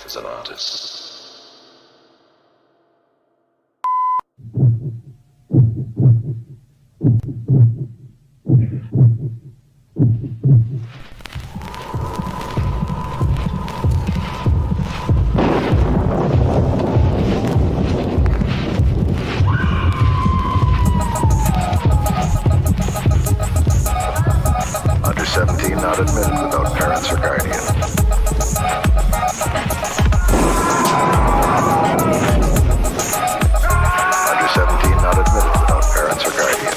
as an artist. Under 17 not admitted without parents or guardian. Under 17 not admitted without parents or guardian.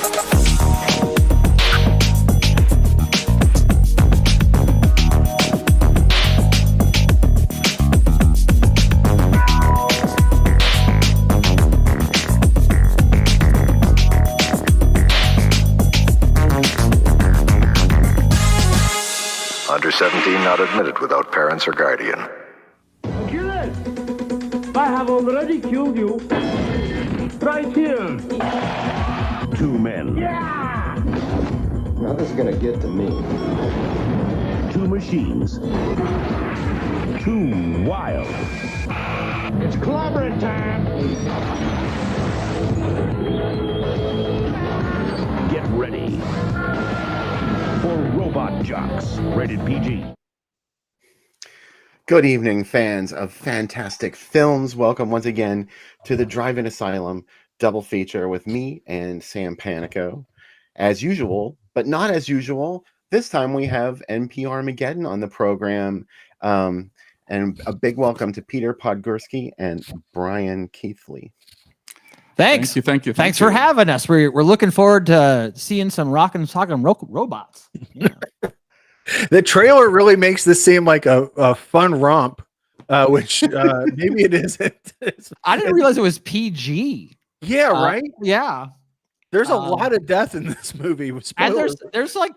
Under 17 not admitted without parents or guardian. Kill it! I have already killed you. Right here. 2 men. Yeah! Now this is gonna get to me. two machines. Too wild. It's clobbering time. Get ready for Robot Jocks, rated PG. Good evening, fans of fantastic films. Welcome once again to the Drive-In Asylum double feature with me and Sam Panico. As usual, but not as usual, this time we have NP Armageddon on the program. And a big welcome to Peter Podgorski and Brian Keithley. Thanks. Thank you. Thanks for having us. We're looking forward to seeing some rockin' talking robots. Yeah. The trailer really makes this seem like a fun romp, which maybe it isn't. I didn't realize it was PG. Yeah, right? Yeah. There's a lot of death in this movie. And there's like,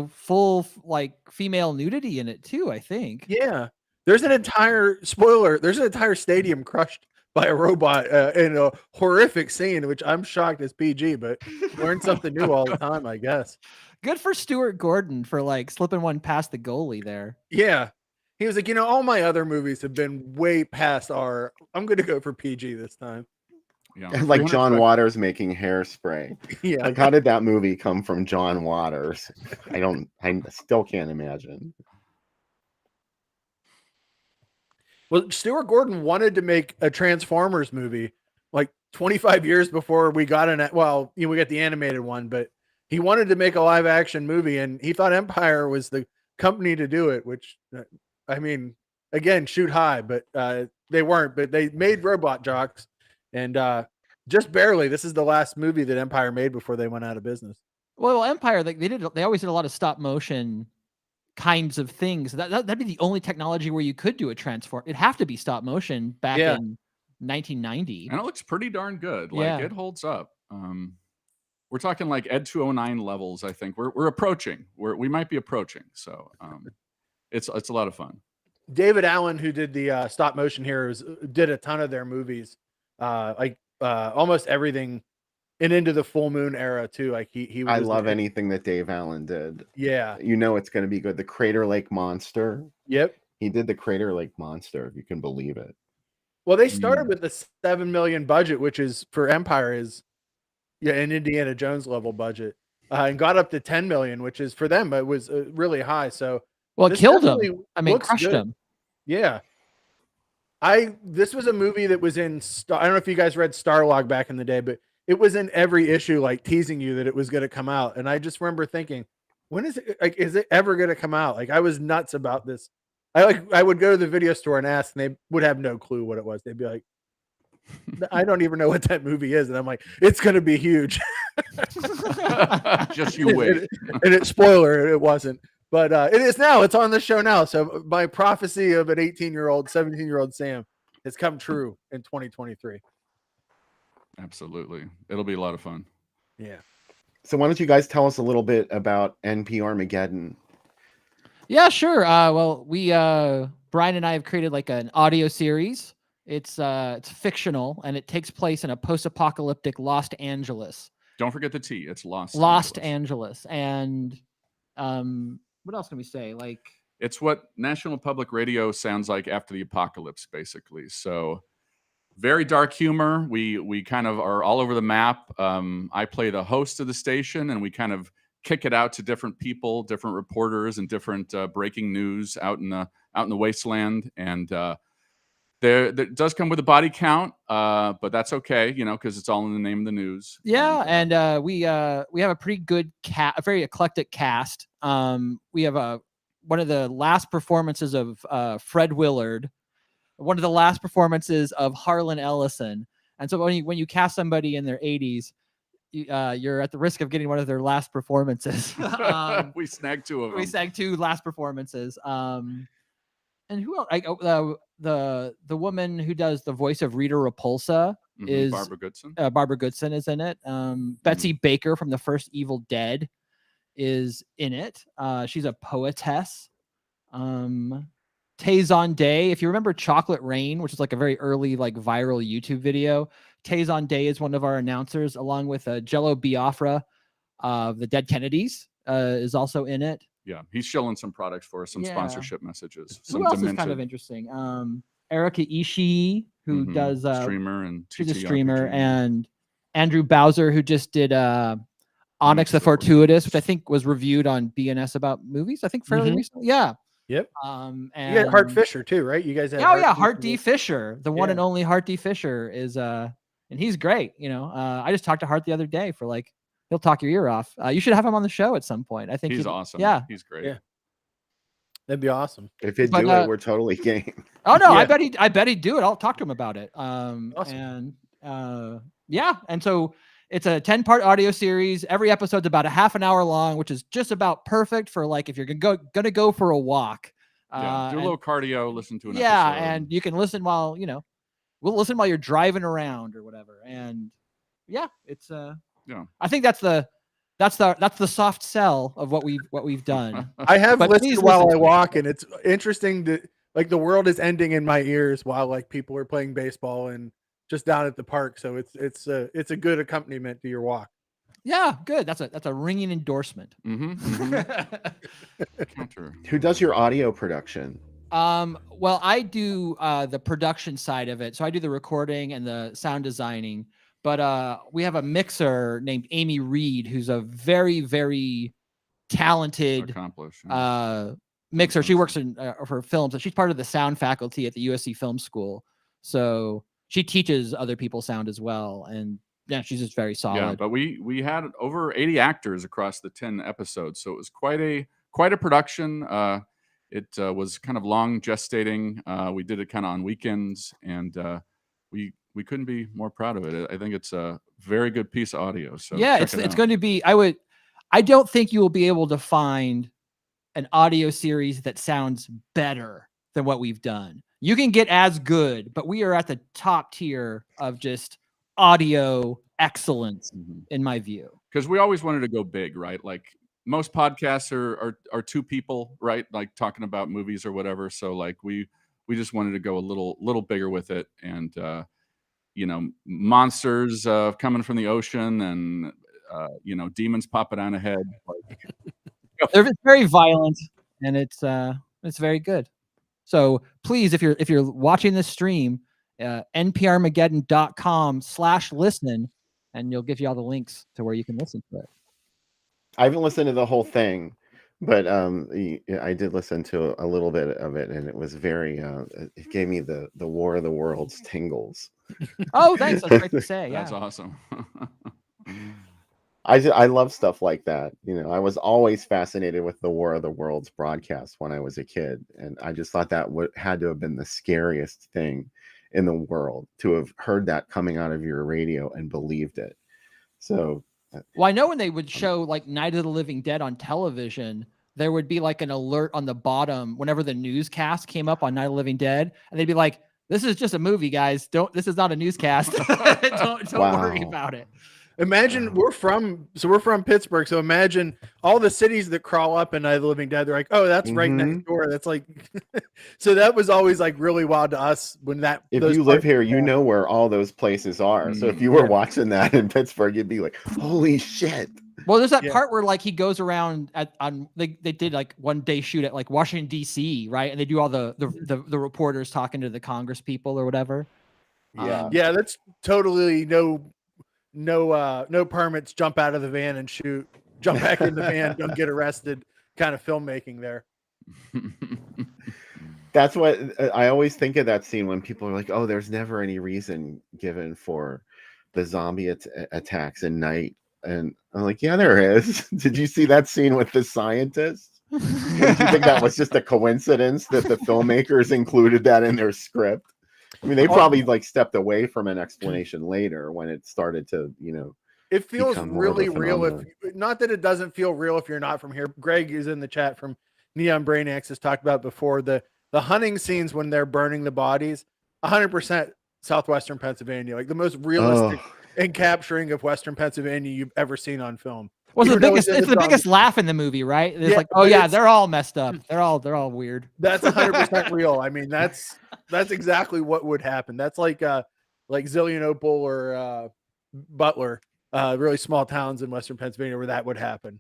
full like female nudity in it too, I think. Yeah. There's an entire stadium crushed by a robot in a horrific scene, which I'm shocked is PG, but learn something new all the time, I guess. Good for Stuart Gordon for like slipping one past the goalie there. Yeah. He was like, all my other movies have been way past I'm going to go for PG this time. Yeah. Like John Waters making hairspray. Yeah. Like, how did that movie come from John Waters? I still can't imagine. Well, Stuart Gordon wanted to make a Transformers movie like 25 years before we got we got the animated one, but he wanted to make a live action movie and he thought Empire was the company to do it, which again, shoot high, but they weren't, but they made Robot Jocks and just barely. This is the last movie that Empire made before they went out of business. Well, Empire, they always did a lot of stop motion kinds of things. That'd be the only technology where you could do a transform. It'd have to be stop motion back in 1990. And it looks pretty darn good. Like it holds up. We're talking like Ed 209 levels, I think. We're approaching. We might be approaching. So it's a lot of fun. David Allen, who did the stop motion heroes, did a ton of their movies. Almost everything and into the Full Moon era too. Like he I love anything that Dave Allen did. Yeah. It's going to be good. The Crater Lake Monster. Yep. He did the Crater Lake Monster, if you can believe it. Well, they started with the $7 million budget, which is for Empire is an Indiana Jones level budget, and got up to 10 million, which is for them, it was really high. So it killed him. Crushed him. Yeah. This was a movie that was in, I don't know if you guys read Starlog back in the day, but it was in every issue, like teasing you that it was going to come out. And I just remember thinking, when is it, like, is it ever going to come out? Like, I was nuts about this. I would go to the video store and ask, and they would have no clue what it was. They'd be like, I don't even know what that movie is. And I'm like, it's going to be huge. Just you wait. Spoiler, it wasn't. But it is now. It's on the show now. So my prophecy of an 18-year-old, 17-year-old Sam has come true in 2023. Absolutely. It'll be a lot of fun. Yeah. So why don't you guys tell us a little bit about NP Armageddon? Yeah, sure. Well, we Brian and I have created like an audio series. It's fictional and it takes place in a post-apocalyptic Los Angeles. Don't forget the T. It's Los Angeles. And what else can we say? Like, it's what National Public Radio sounds like after the apocalypse, basically. So very dark humor. We kind of are all over the map. I play the host of the station, and we kind of kick it out to different people, different reporters, and different breaking news out in the wasteland. And there does come with a body count, but that's okay, because it's all in the name of the news. Yeah, and we have a pretty good a very eclectic cast. We have one of the last performances of Fred Willard, one of the last performances of Harlan Ellison. And so when you cast somebody in their 80s, you're at the risk of getting one of their last performances. We snagged two of them. We snagged two last performances. And who else? The woman who does the voice of Rita Repulsa is Barbara Goodson. Barbara Goodson is in it. Betsy Baker from the first Evil Dead is in it. She's a poetess. Tayson Day, if you remember Chocolate Rain, which is like a very early like viral YouTube video, Tayson Day is one of our announcers, along with Jello Biafra of the Dead Kennedys is also in it. he's shilling some products for us, some Yeah. sponsorship messages. Who Some else demented is kind of interesting? Erika Ishii, who does streamer and she's a TTRPG. streamer, and Andrew Bowser, who just did Onyx the Fortuitous, which I think was reviewed on BNS about movies. I think fairly recently. Yeah. Yep. And You got Hart Fisher too, right? You guys have Hart D. Fisher, the one and only Hart D. Fisher is and he's great. I just talked to Hart the other day for like, he'll talk your ear off. You should have him on the show at some point. I think he's awesome. Yeah, he's great. Yeah. That'd be awesome. If he'd do it, we're totally game. Oh no, Yeah. I bet he'd do it. I'll talk to him about it. Awesome. And so it's a 10-part audio series. Every episode's about a half an hour long, which is just about perfect for like if you're gonna go for a walk. Do a little cardio, listen to an episode. And you can listen while we'll listen while you're driving around or whatever. And it's I think that's the soft sell of what we've done. I have listened while I walk, it. and it's interesting that like the world is ending in my ears while like people are playing baseball and just down at the park. So it's a good accompaniment to your walk. Yeah, good. That's a ringing endorsement. Counter. Who does your audio production? Well, I do the production side of it. So I do the recording and the sound designing. But we have a mixer named Amy Reed, who's a very, very talented, accomplished mixer. She works in for films. She's part of the sound faculty at the USC Film School. So she teaches other people sound as well. And yeah, she's just very solid. Yeah, but we had over 80 actors across the 10 episodes, so it was quite a production. It was kind of long gestating. We did it kind of on weekends, and we couldn't be more proud of it. I think it's a very good piece of audio. So yeah, it's going to be. I don't think you will be able to find an audio series that sounds better than what we've done. You can get as good, but we are at the top tier of just audio excellence, in my view. Because we always wanted to go big, right? Like most podcasts are two people, right? Like talking about movies or whatever. So like we just wanted to go a little bigger with it, and monsters coming from the ocean, and demons popping on a head. They're very violent, and it's very good. So please, if you're watching this stream, nprmageddon.com/listen, and you'll give you all the links to where you can listen to it. I haven't listened to the whole thing, but I did listen to a little bit of it, and it was very. It gave me the War of the Worlds tingles. Oh, thanks. That's great to say. Yeah, that's awesome. I love stuff like that. I was always fascinated with the War of the Worlds broadcast when I was a kid, and I just thought that had to have been the scariest thing in the world to have heard that coming out of your radio and believed it. So, well, I know when they would show like Night of the Living Dead on television, there would be like an alert on the bottom whenever the newscast came up on Night of the Living Dead, and they'd be like, "This is just a movie, guys. This is not a newscast. don't worry about it." Imagine we're from Pittsburgh, so imagine all the cities that crawl up in Night of the Living Dead. They're like, oh, that's right next door. That's like, so that was always like really wild to us when that. If you live here, you know where all those places are. So if you were watching that in Pittsburgh, you'd be like, holy shit. Well, there's that part where like he goes around they did like one day shoot at like Washington D.C. right, and they do all the reporters talking to the Congress people or whatever. Yeah, that's totally no permits, jump out of the van and shoot, jump back in the van, don't get arrested kind of filmmaking there. That's what I always think of that scene when people are like, oh, there's never any reason given for the zombie attacks at night. And I'm like, yeah, there is. Did you see that scene with the scientists? Did you think that was just a coincidence that the filmmakers included that in their script? I mean, they probably like stepped away from an explanation later when it started to, it feels really real. Not that it doesn't feel real if you're not from here. Greg is in the chat from Neon Brainiacs has talked about before the hunting scenes when they're burning the bodies, 100% Southwestern Pennsylvania, like the most realistic and capturing of Western Pennsylvania you've ever seen on film. Well, it's the biggest laugh in the movie, right? It's like, oh yeah, they're all messed up. They're all weird. That's 100% real. I mean, that's exactly what would happen. That's like Zillionople or Butler, really small towns in Western Pennsylvania where that would happen.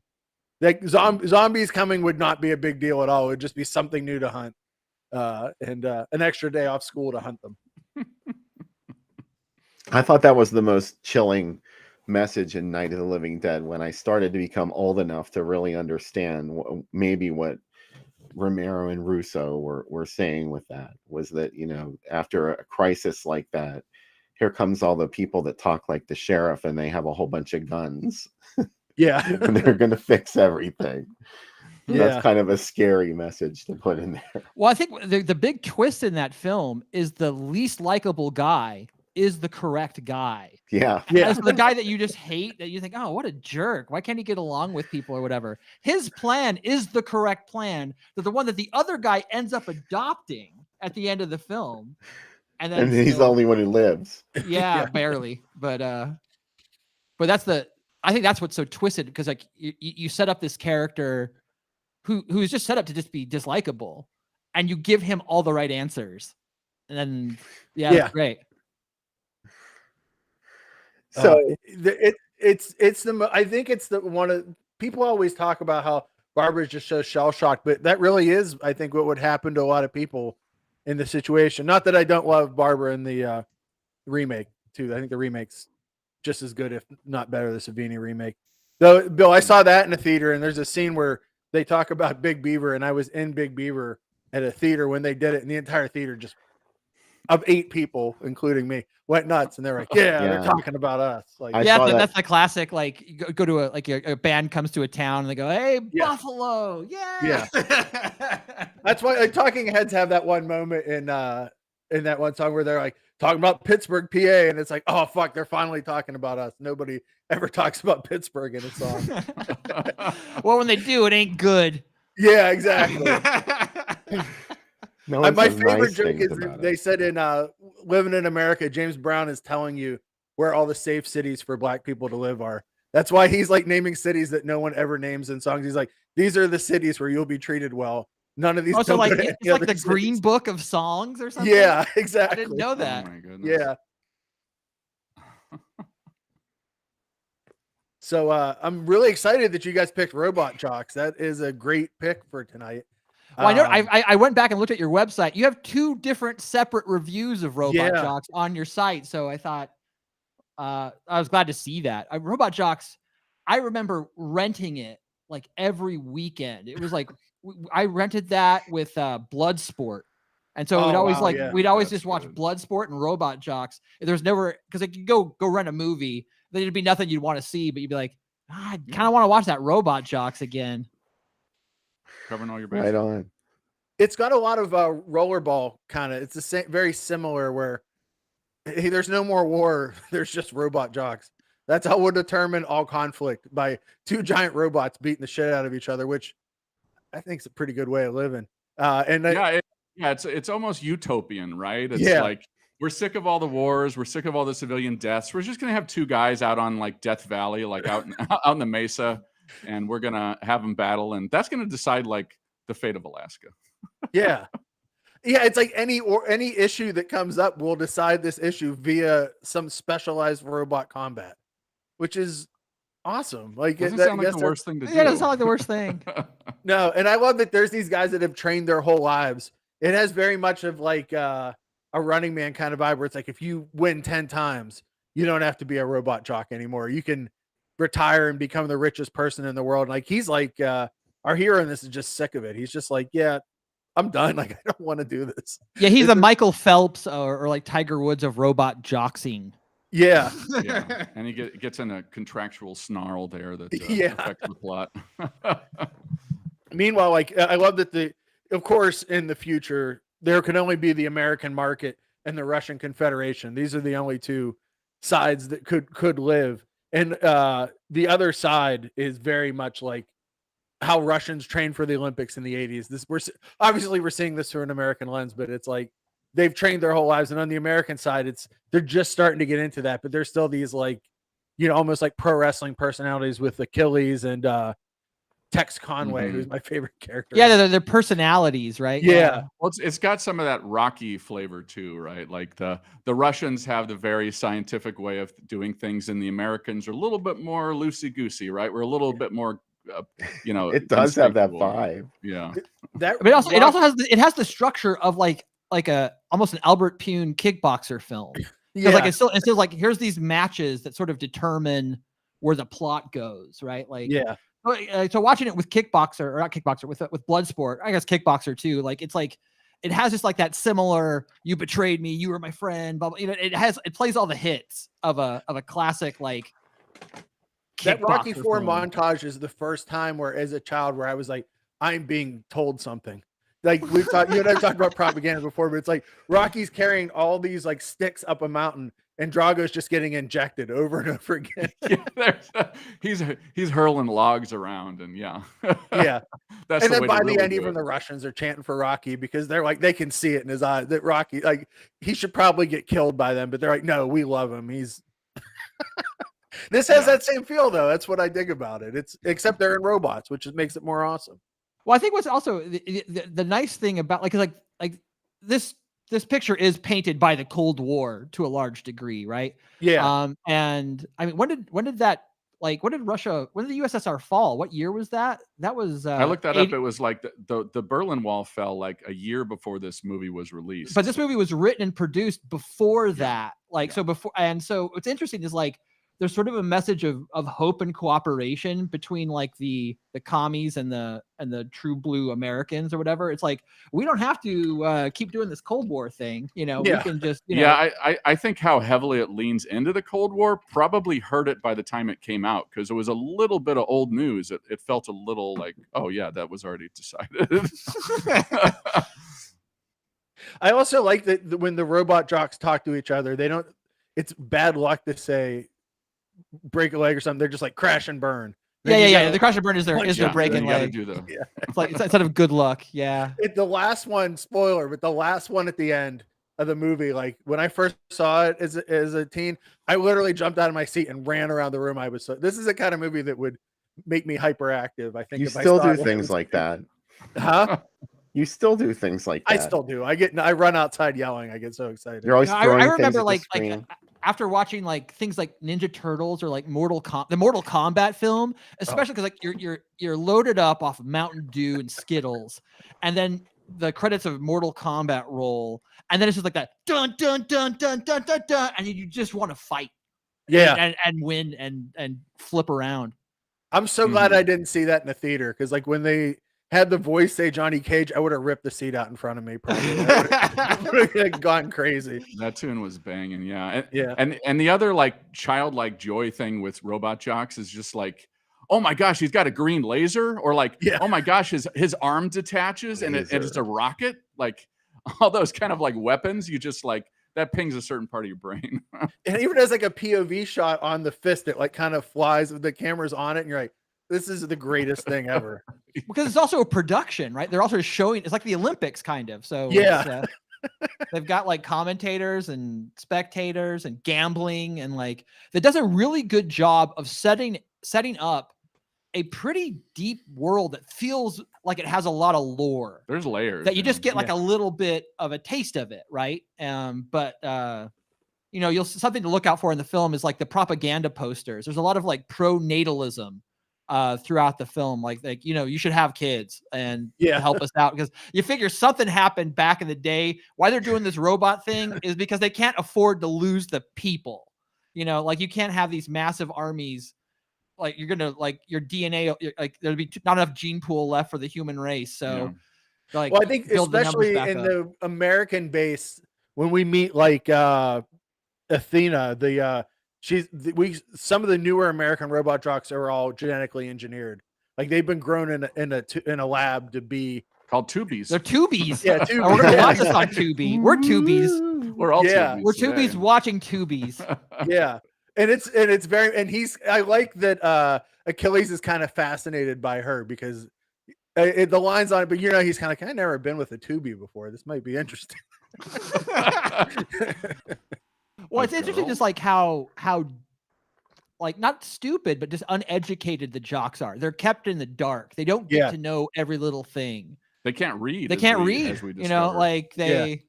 Like zombies coming would not be a big deal at all. It would just be something new to hunt, and an extra day off school to hunt them. I thought that was the most chilling message in Night of the Living Dead when I started to become old enough to really understand maybe what Romero and Russo were saying with that was that, you know, after a crisis like that, here comes all the people that talk like the sheriff and they have a whole bunch of guns. Yeah. And they're going to fix everything. Yeah. That's kind of a scary message to put in there. Well, I think the big twist in that film is the least likable guy is the correct guy. Yeah. As the guy that you just hate, that you think, oh, what a jerk. Why can't he get along with people or whatever? His plan is the correct plan. That the one that the other guy ends up adopting at the end of the film. And he's the only one who lives. Yeah, barely. But that's I think that's what's so twisted, because like you set up this character who's just set up to just be dislikable, and you give him all the right answers, and then that's great. So I think it's the one of people always talk about how Barbara's just so shell shocked, but that really is, I think, what would happen to a lot of people in the situation. Not that I don't love Barbara in the remake too. I think the remake's just as good, if not better, the Savini remake. Though, Bill, I saw that in a theater, and there's a scene where they talk about Big Beaver, and I was in Big Beaver at a theater when they did it, and the entire theater just of 8 people, including me, went nuts, and they're like, they're talking about us. Like, that's the classic. Like, you go to a band comes to a town, and they go, "Hey, Buffalo, yeah." That's why Talking Heads have that one moment in that one song where they're like talking about Pittsburgh, PA, and it's like, oh fuck, they're finally talking about us. Nobody ever talks about Pittsburgh in a song. Well, when they do, it ain't good. Yeah, exactly. My favorite joke is they said in Living in America, James Brown is telling you where all the safe cities for black people to live are. That's why he's like naming cities that no one ever names in songs. He's like, these are the cities where you'll be treated well. None of these. Also, like it's like the Green Book of songs or something. Yeah, exactly. I didn't know that. Oh my goodness. Yeah. So I'm really excited that you guys picked Robot Jocks. That is a great pick for tonight. Well, I know I went back and looked at your website. You have 2 different separate reviews of Robot Jocks on your site. So I thought I was glad to see that. Robot Jocks, I remember renting it like every weekend. It was like I rented that with Bloodsport. And so we'd always just watch Bloodsport and Robot Jocks. There's never, because like you go rent a movie, there'd be nothing you'd want to see, but you'd be like, I kind of want to watch that Robot Jocks again. Covering all your bases. Right on. It's got a lot of rollerball kind of. It's the same, very similar. Where hey, there's no more war. There's just Robot Jocks. That's how we'll determine all conflict, by 2 giant robots beating the shit out of each other, which I think is a pretty good way of living. It's almost utopian, right? It's like we're sick of all the wars, we're sick of all the civilian deaths. We're just gonna have 2 guys out on like Death Valley, like out in the mesa, and we're gonna have them battle, and that's gonna decide like the fate of Alaska. Yeah. It's like any issue that comes up, we'll decide this issue via some specialized robot combat, which is awesome. Like doesn't sound like the worst thing to do. Yeah, it doesn't sound like the worst thing. No, and I love that there's these guys that have trained their whole lives. It has very much of like a Running Man kind of vibe, where it's like if you win 10 times, you don't have to be a robot jock anymore. You can retire and become the richest person in the world. Like he's like our hero in this is just sick of it. He's just like, yeah, I'm done. Like I don't want to do this. Yeah, he's a Michael Phelps or like Tiger Woods of robot joxing. Yeah. Yeah. And he gets in a contractual snarl there that affects the plot. Meanwhile, like I love that of course, in the future, there can only be the American market and the Russian Confederation. These are the only 2 sides that could live. And the other side is very much like how Russians trained for the Olympics in the 80s. We're seeing this through an American lens, but it's like they've trained their whole lives. And on the American side, they're just starting to get into that, but there's still these like, almost like pro wrestling personalities with Achilles and Tex Conway, who's my favorite character. Yeah, they're personalities, right? Yeah. Well, it's got some of that Rocky flavor too, right? Like the Russians have the very scientific way of doing things, and the Americans are a little bit more loosey-goosey, right? We're a little bit more It does have that unspeakable. vibe. Yeah. That But it also has the structure of like a almost an Albert Pune kickboxer film. yeah. Like it's still like here's these matches that sort of determine where the plot goes, right? Like yeah. So watching it with Kickboxer, or not Kickboxer, with Bloodsport, I guess Kickboxer too. Like it's like it has just like that similar "you betrayed me, you were my friend," blah, blah, it plays all the hits of a classic like. That Rocky kickboxer Four film. montage is the first time where, as a child, where I was like, I'm being told something. Like we've talked, you and I've talked about propaganda before, but it's like Rocky's carrying all these like sticks up a mountain, and Drago's just getting injected over and over again. He's hurling logs around, and yeah. That's and then by the end, even the Russians are chanting for Rocky because they're like, they can see it in his eyes that Rocky, like, he should probably get killed by them, but they're like, no, we love him. He's this has that same feel though. That's what I dig about it. It's except they're in robots, which makes it more awesome. Well, I think what's also the nice thing about like this picture is painted by the Cold War to a large degree, right? Yeah. And I mean, when did when did the USSR fall? What year was that? That was I looked that up. It was like the Berlin Wall fell like a year before this movie was released. But this movie was written and produced before that. So before, and so what's interesting is like there's sort of a message of hope and cooperation between like the commies and the true blue Americans or whatever. It's like we don't have to keep doing this Cold War thing, we can just I think how heavily it leans into the Cold War probably hurt it by the time it came out, because it was a little bit of old news. It felt a little like, oh yeah, that was already decided. I also like that when the robot jocks talk to each other, they don't. It's bad luck to say break a leg or something. They're just like crash and burn. Yeah. The crash and burn is their breaking leg. It's like instead of good luck. Yeah. The last one, spoiler, but the last one at the end of the movie, like when I first saw it as a teen, I literally jumped out of my seat and ran around the room. This is the kind of movie that would make me hyperactive. I think you still do things like that. Huh? You still do things like that. I still do. I run outside yelling. I get so excited. You're always throwing I remember things at the like screen. after watching like things like Ninja Turtles or like the Mortal Kombat film, especially because like you're loaded up off of Mountain Dew and Skittles, and then the credits of Mortal Kombat roll, and then it's just like that dun dun dun dun dun dun dun, and you just want to fight, and win and flip around. I'm so glad I didn't see that in the theater, because like when they had the voice say Johnny Cage, I would have ripped the seat out in front of me. Probably would have gone crazy. That tune was banging, yeah. Yeah. And the other like childlike joy thing with robot jocks is just like, oh my gosh, he's got a green laser, or like, oh my gosh, his arm detaches and it's a rocket. Like all those kind of like weapons, you just like that pings a certain part of your brain. And even as like a POV shot on the fist, it like kind of flies with the cameras on it, and you're like, this is the greatest thing ever. Because it's also a production, right? They're also showing, it's like the Olympics kind of. So yeah, they've got like commentators and spectators and gambling, and like that does a really good job of setting up a pretty deep world that feels like it has a lot of lore. There's layers that you just get like a little bit of a taste of it, right? But you'll something to look out for in the film is like the propaganda posters. There's a lot of like pro-natalism throughout the film, like you should have kids and help us out, because you figure something happened back in the day. Why they're doing this robot thing is because they can't afford to lose the people. Like you can't have these massive armies. Like you're gonna like your DNA, like there'll be not enough gene pool left for the human race. So, like, well, I think especially in the American base, when we meet like Athena, some of the newer American robot jocks are all genetically engineered. Like they've been grown in a lab to be called tubies. They're tubies. Yeah, tubies. We're gonna watch this on Tubi. We're tubies. We're all tubies. We're tubies watching tubies. Yeah. And it's very, and I like that Achilles is kind of fascinated by her, because the lines on it, but he's kind of like, I've never been with a tubie before. This might be interesting. Well, it's interesting just like how like not stupid, but just uneducated the jocks are. They're kept in the dark. They don't get to know every little thing. They can't read. They can't read. Like they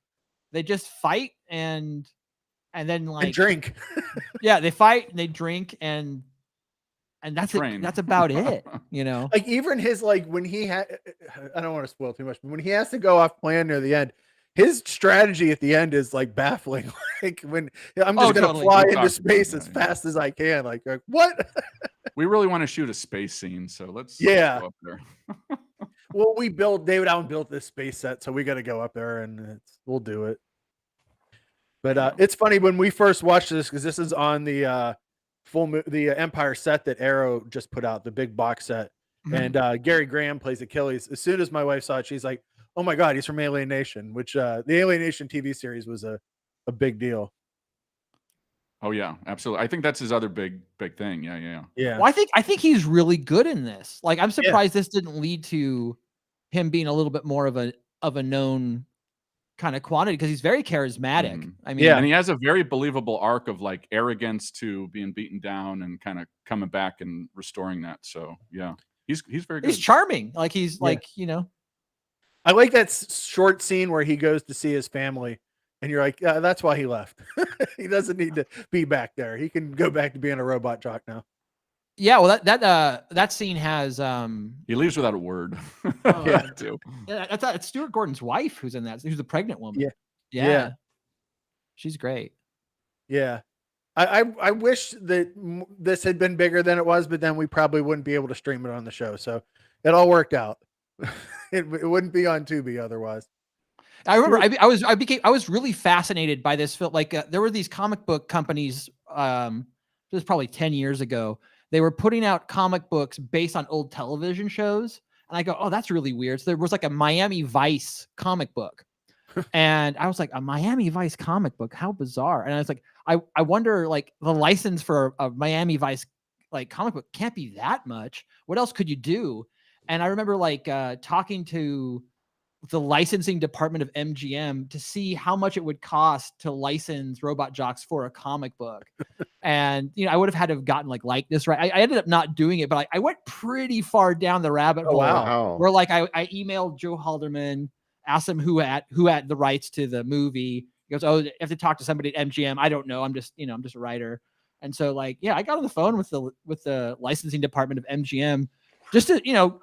just fight and then like and drink. Yeah, they fight and they drink, and and that's Train. That's about it. You know, Like even his like when he had, I don't want to spoil too much, but when he has to go off plan near the end, his strategy at the end is like baffling. Like when I'm just gonna totally. fly We into talked about space that, as yeah. fast as I can. Like what? We really want to shoot a space scene, so let's Yeah. go up there. Well, David Allen built this space set, so we got to go up there and we'll do it. But it's funny when we first watched this because this is on the the Empire set that Arrow just put out, the big box set, and Gary Graham plays Achilles. As soon as my wife saw it, she's like, "Oh my god, he's from Alien Nation," which the Alien Nation TV series was a big deal. Oh yeah, absolutely. I think that's his other big thing. Yeah. Yeah. Well, I think he's really good in this. Like, I'm surprised this didn't lead to him being a little bit more of a known kind of quantity because he's very charismatic. I mean, And he has a very believable arc of like arrogance to being beaten down and kind of coming back and restoring that. So yeah, he's very good. he's charming. Like he's like, you know, I like that short scene where he goes to see his family, and you're like, that's why he left. He doesn't need to be back there. He can go back to being a robot jock now. yeah. Well, that scene has He leaves without a word. Yeah. too. yeah, that's Stuart Gordon's wife who's in that. Who's the pregnant woman. Yeah. Yeah. She's great. Yeah. I wish that this had been bigger than it was, but then we probably wouldn't be able to stream it on the show. So it all worked out. It wouldn't be on Tubi otherwise. I remember I was really fascinated by this film. Like there were these comic book companies. This was probably 10 years ago. They were putting out comic books based on old television shows, and I go, "Oh, that's really weird." So there was like a Miami Vice comic book, and I was like, "A Miami Vice comic book? How bizarre!" And I was like, "I wonder, like the license for a Miami Vice like comic book can't be that much. What else could you do?" And I remember like talking to the licensing department of MGM to see how much it would cost to license Robot Jocks for a comic book. And, you know, I would have had to have gotten like likeness, right? I ended up not doing it, but I went pretty far down the rabbit hole Wow. where like I emailed Joe Halderman, asked him who had the rights to the movie. He goes, "Oh, you have to talk to somebody at MGM. I don't know. I'm just a writer." And so like, yeah, I got on the phone with the licensing department of MGM just to, you know,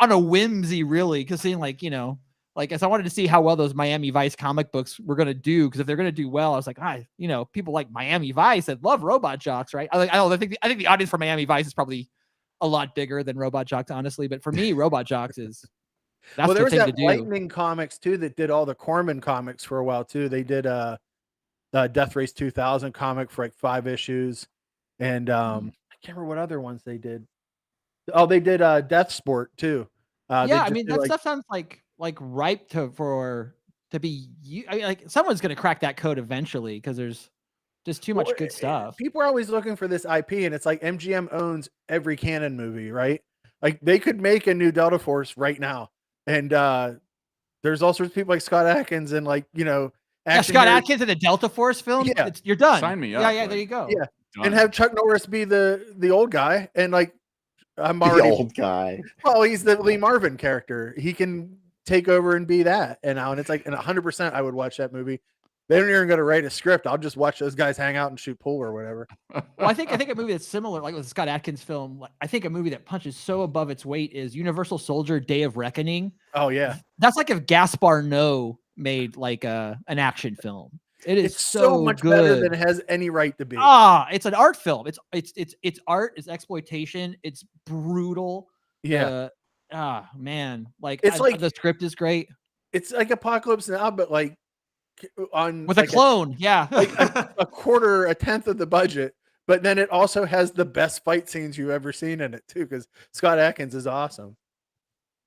on a whimsy really, because seeing like, you know, like, as I wanted to see how well those Miami Vice comic books were going to do, because if they're going to do well, I was like, you know, people like Miami Vice that love Robot Jocks, right? I think the audience for Miami Vice is probably a lot bigger than Robot Jocks, honestly. But for me, Robot Jocks that's Well, there the was thing to that do. Lightning Comics too that did all the Corman comics for a while too. They did Death Race 2000 comic for like 5 issues, and I can't remember what other ones they did. Oh, they did Death Sport too. Yeah, I mean that stuff sounds like ripe to be. I mean, like someone's going to crack that code eventually because there's just too much good stuff. People are always looking for this IP, and it's like MGM owns every canon movie, right? Like they could make a new Delta Force right now, and there's all sorts of people like Scott Adkins and like, you know, Scott Adkins in the Delta Force film. Yeah. You're done. Sign me up. Yeah, there you go. Yeah, Done. and have Chuck Norris be the old guy, and like I'm The already old guy. well, he's the Lee Marvin character. He can take over and be that, and it's like, and 100% I would watch that movie. They don't even got to write a script. I'll just watch those guys hang out and shoot pool or whatever. Well, I think a movie that's similar, like with Scott Adkins film, I think a movie that punches so above its weight is Universal Soldier: Day of Reckoning. Oh yeah, that's like if Gaspar Noé made like an action film. It's so much good. better than it has any right to be. It's an art film. It's art. It's exploitation. It's brutal. Yeah. Man, like it's like the script is great. It's like Apocalypse Now, but like on with like a clone. like a tenth of the budget. But then it also has the best fight scenes you've ever seen in it too, because Scott Adkins is awesome.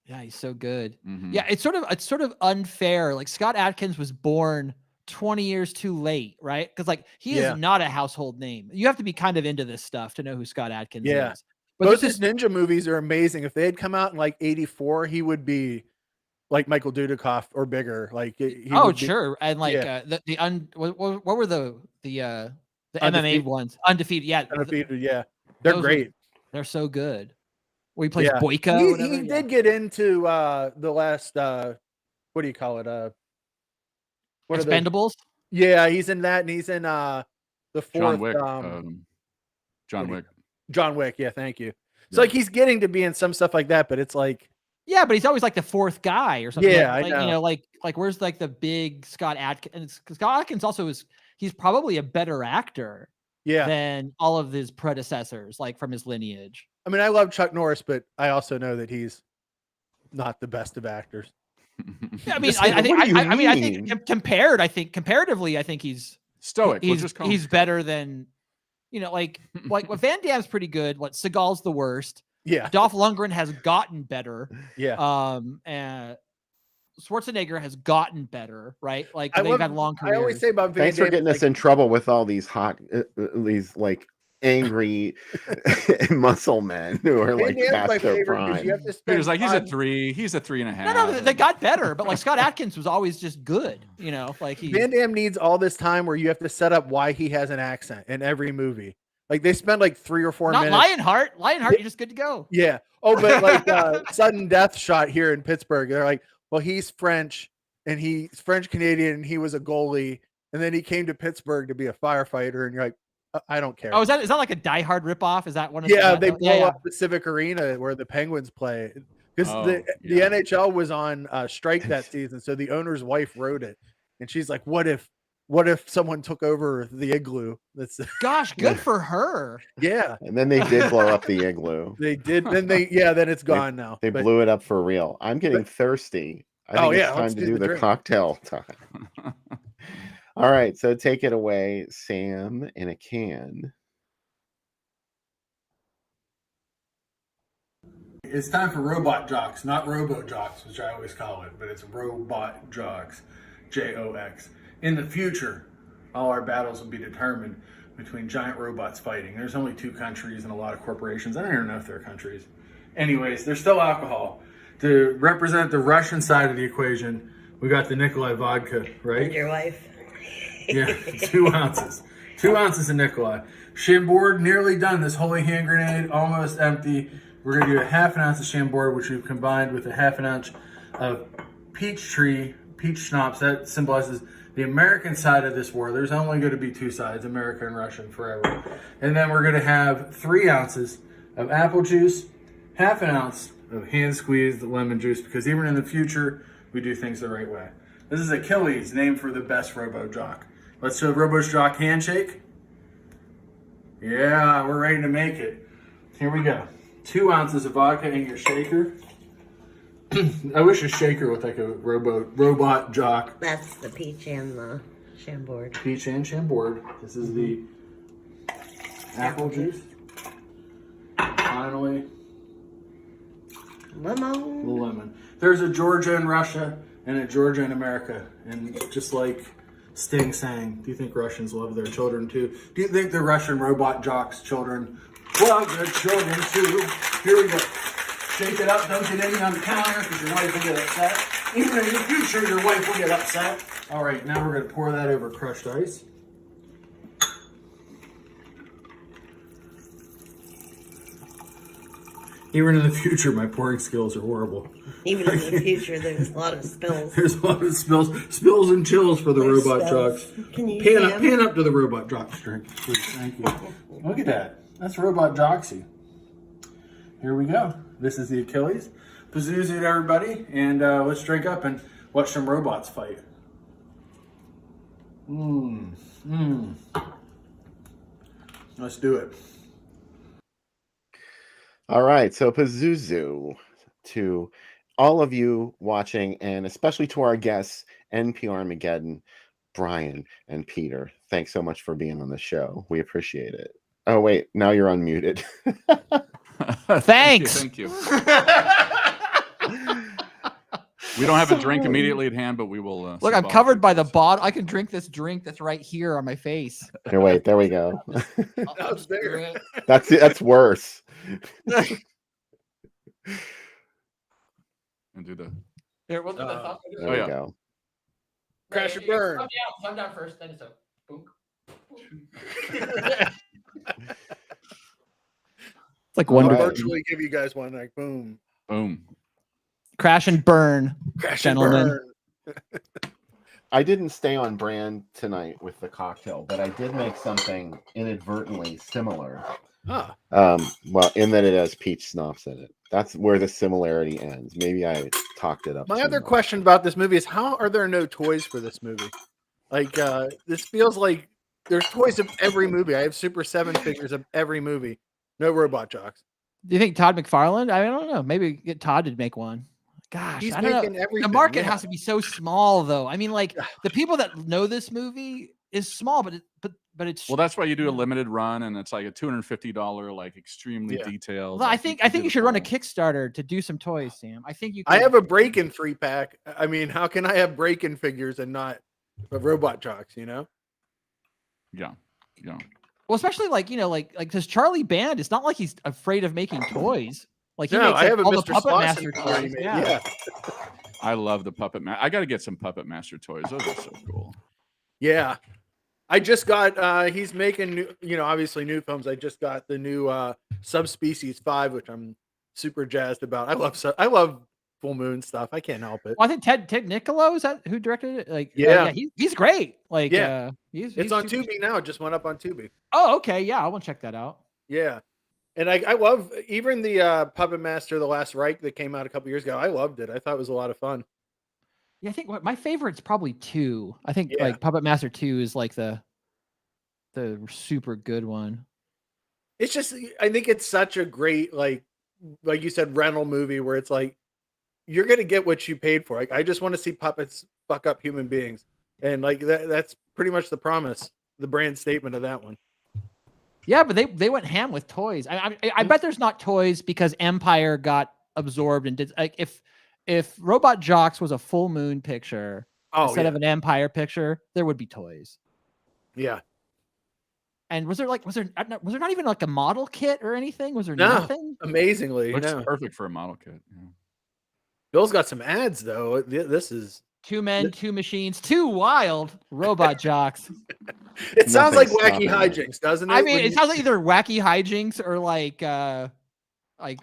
Yeah, he's so good. Mm-hmm. Yeah, it's sort of unfair. Like Scott Adkins was born 20 years too late, right? Because like he is not a household name. You have to be kind of into this stuff to know who Scott Adkins is. But both his ninja movies are amazing. If they had come out in like 84, he would be like Michael Dudikoff or bigger. Like sure. And like what were the MMA ones? Undefeated. Yeah. Undefeated. Yeah. They're great. They're so good. Where he plays Boyka. He did get into the last what do you call it? Expendables? Yeah, he's in that, and he's in the fourth John Wick. John Wick. John Wick. Yeah, thank you. It's like he's getting to be in some stuff like that, but it's like, yeah, but he's always like the fourth guy or something. Yeah, like, I know. You know, like where's like the big Scott Adkins? Scott Adkins also he's probably a better actor yeah. than all of his predecessors, like from his lineage. I mean, I love Chuck Norris, but I also know that he's not the best of actors. Yeah, I mean, What do you I mean? think comparatively, I think he's Stoic. He's better than, you know, like what Van Damme's pretty good. What Seagal's the worst. Yeah. Dolph Lundgren has gotten better. Yeah. And Schwarzenegger has gotten better, right? Like I they've had long careers. I always say about Van Thanks for Damme, getting us in trouble with all these these like angry muscle men who are like Damme's my past their favorite because prime. you have to spend Peter's like, he's a time- 3. He's a 3.5. No, they got better, but like Scott Adkins was always just good, you know. Like Van Damme needs all this time where you have to set up why he has an accent in every movie. Like they spend like 3 or 4 not minutes. Lionheart. Lionheart, you're just good to go. Yeah. Oh, but like sudden death shot here in Pittsburgh. They're like, well, he's French and he's French Canadian and he was a goalie. And then he came to Pittsburgh to be a firefighter. And you're like, I don't care. Oh, is that like a Die Hard ripoff? Is that one of Yeah, the, they blow yeah. up the Civic Arena where the Penguins play. Because the yeah. NHL was on strike that season. So the owner's wife wrote it. And she's like, what if someone took over the igloo? That's Gosh, good for her. yeah. And then they did blow up the igloo. They did. Then then it's gone now. They blew it up for real. I'm getting thirsty. I think it's time let's to do the drink. cocktail time. All right, so take it away, Sam, in a can. It's time for Robot Jocks, not Robo Jocks, which I always call it, but it's Robot Jocks, Jox. In the future, all our battles will be determined between giant robots fighting. There's only 2 countries and a lot of corporations. I don't even know if they're countries. Anyways, there's still alcohol. To represent the Russian side of the equation, we got the Nikolai vodka, right? And your wife. Yeah, 2 ounces. 2 ounces of Nikolai. Chambord, nearly done. This holy hand grenade, almost empty. We're going to do a half an ounce of Chambord, which we've combined with a half an ounce of peach schnapps. That symbolizes the American side of this war. There's only going to be 2 sides, America and Russian, forever. And then we're going to have 3 ounces of apple juice, half an ounce of hand-squeezed lemon juice, because even in the future, we do things the right way. This is Achilles, named for the best Robo Jock. Let's do a Robo Jock handshake. Yeah, we're ready to make it. Here we go. 2 ounces of vodka in your shaker. I wish a shaker looked like a robot jock. That's the peach and the Chambord. Peach and Chambord. This is the apple juice. Finally, the lemon. There's a Georgia in Russia and a Georgia in America. And just like Sting sang, do you think Russians love their children too? Do you think the Russian robot jocks' children love their children too? Here we go. Shake it up. Don't get any on the counter because your wife will get upset. Even in the future, your wife will get upset. All right, now we're going to pour that over crushed ice. Even in the future, my pouring skills are horrible. Even in the future, there's a lot of spills. There's a lot of spills and chills for the There's robot spills. jocks. Can you Pan up to the robot jocks drink, please. Thank you. Look at that. That's robot jocksy. Here we go. This is the Achilles. Pazuzu to everybody, and let's drink up and watch some robots fight. Let's do it. All right, so Pazuzu to all of you watching, and especially to our guests, NPR Armageddon, Brian and Peter. Thanks so much for being on the show. We appreciate it. Oh, wait, now you're unmuted. Thanks. Thank you. We don't have a drink immediately at hand, but we will. Look, I'm covered by the bottle. I can drink this drink that's right here on my face. Here, wait, there we go. That's there. That's worse. And do the. Here, we'll do the There Oh, we yeah. go. Crash and burn. Come down first, then it's a boom. It's like I'm Wonder gonna Right. virtually give you guys one, like boom. Boom. Crash and burn. Crash Gentlemen. and burn. I didn't stay on brand tonight with the cocktail, but I did make something inadvertently similar. Ah, Well, in that it has peach schnapps in it. That's where the similarity ends. Maybe I talked it up. my too other much. question about this movie is how are there no toys for this movie? Like, this feels like there's toys of every movie. I have Super 7 figures of every movie. No robot jocks. Do you think Todd McFarlane? I don't know. Maybe get Todd to make one. Gosh, He's I don't know. making everything. The market yeah. has to be so small, though. I mean, like the people that know this movie is small, but it's. Well, that's why you do a limited run, and it's like a $250, like extremely Yeah. detailed. Well, I like, think can do you the should run a full- Kickstarter to do some toys, Sam. I think you. I could- have a break-in 3-pack. I mean, how can I have break-in figures and not robot jocks? You know? Yeah. Well, especially like like this Charlie Band. It's not like he's afraid of making toys. Like he No, makes I like, have a all the Mr. Puppet Slauson Master toy he toys. made. Yeah. Yeah. I love the Puppet Master. I got to get some Puppet Master toys. Those are so cool. Yeah. I just got he's making new, obviously new films. I just got the new Subspecies 5, which I'm super jazzed about. I love full moon stuff. I can't help it. Well, I think Ted Niccolo is that who directed it? Like, Yeah. he's great. Like, Yeah. he's It's on super- Tubi now. It just went up on Tubi. Oh, okay, yeah, I want to check that out. Yeah. And I love even the Puppet Master, The Last Reich that came out a couple years ago. I loved it. I thought it was a lot of fun. Yeah, I think my favorite's probably 2. I think Yeah. like Puppet Master 2 is like the super good one. It's just I think it's such a great like you said rental movie where it's like you're gonna get what you paid for. Like I just want to see puppets fuck up human beings, and like that's pretty much the promise, the brand statement of that one. Yeah, but they went ham with toys. I bet there's not toys because Empire got absorbed and did like if Robot Jocks was a Full Moon picture instead of an Empire picture, there would be toys. Yeah. And was there not even like a model kit or anything? Was there No. nothing? Amazingly, Looks no. perfect for a model kit. Yeah. Bill's got some ads though. This is 2 men, 2 machines, 2 wild robot jocks. it sounds like Nothing's wacky stopping it. hijinks, doesn't it? I mean, When it you- sounds like either wacky hijinks or like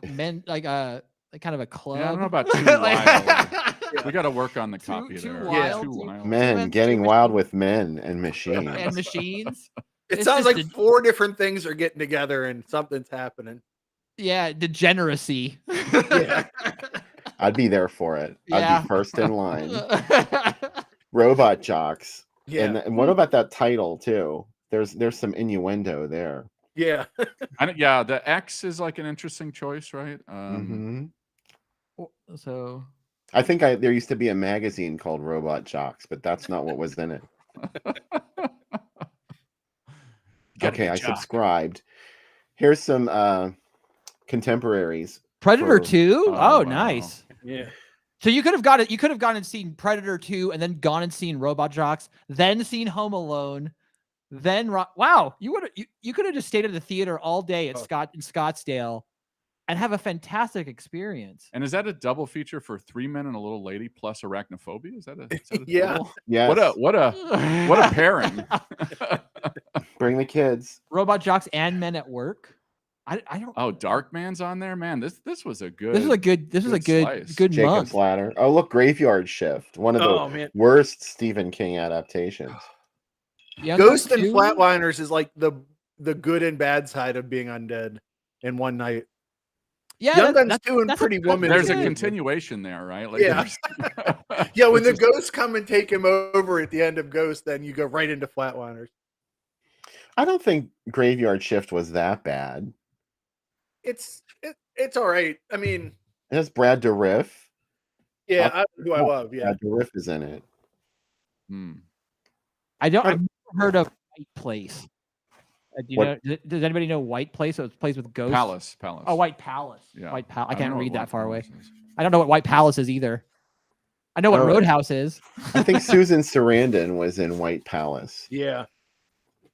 men like kind of a club. Yeah, I don't know about too Like- wild. We got to work on the copy Too there. wild, Too too- wild. Men men, getting two wild with men and machines. and machines. it it's sounds just like a- 4 different things are getting together and something's happening. Yeah, degeneracy. Yeah. I'd be there for it. Yeah. I'd be first in line. Robot jocks. Yeah. And what about that title too? There's some innuendo there. Yeah. Yeah, the X is like an interesting choice, right? Mhm. So I think there used to be a magazine called Robot Jocks, but that's not what was in it. Gotta Okay, be I jock. subscribed. Here's some contemporaries. Predator for- 2? Oh, Oh, wow. nice. Yeah. So you could have gone and seen Predator 2 and then gone and seen Robot Jocks, then seen Home Alone, then wow, you could have just stayed at the theater all day at Oh. Scottsdale and have a fantastic experience. And is that a double feature for 3 men and a little lady plus arachnophobia? Is that a Yeah. double? Yes. What a pairing. Bring the kids. Robot Jocks and Men at Work. I don't. Oh, Darkman's on there, man. This was a good. This was a good slice. good Jacob's month. Ladder. Oh, look, Graveyard Shift. One of the Oh man. worst Stephen King adaptations. Young Ghost Guns and 2? Flatliners is like the good and bad side of being undead in one night. Yeah, Young that- Guns that's- 2 and that's Pretty Woman. There's a good. continuation there, right? Like, Yeah. Yeah, when the It's just- ghosts come and take him over at the end of Ghost, then you go right into Flatliners. I don't think Graveyard Shift was that bad. It's all right. I mean, It has Brad Dourif. who I love. Yeah. Brad Dourif is in it. Hmm. I've never heard of White Place. Do you What- know, does anybody know White Place? So it's plays with ghosts. Palace. Oh, White Palace. Yeah. White Palace. I don't can't know read what that far away. Palace is. I don't know what White Palace is either. I know what Oh. Roadhouse is. I think Susan Sarandon was in White Palace. Yeah.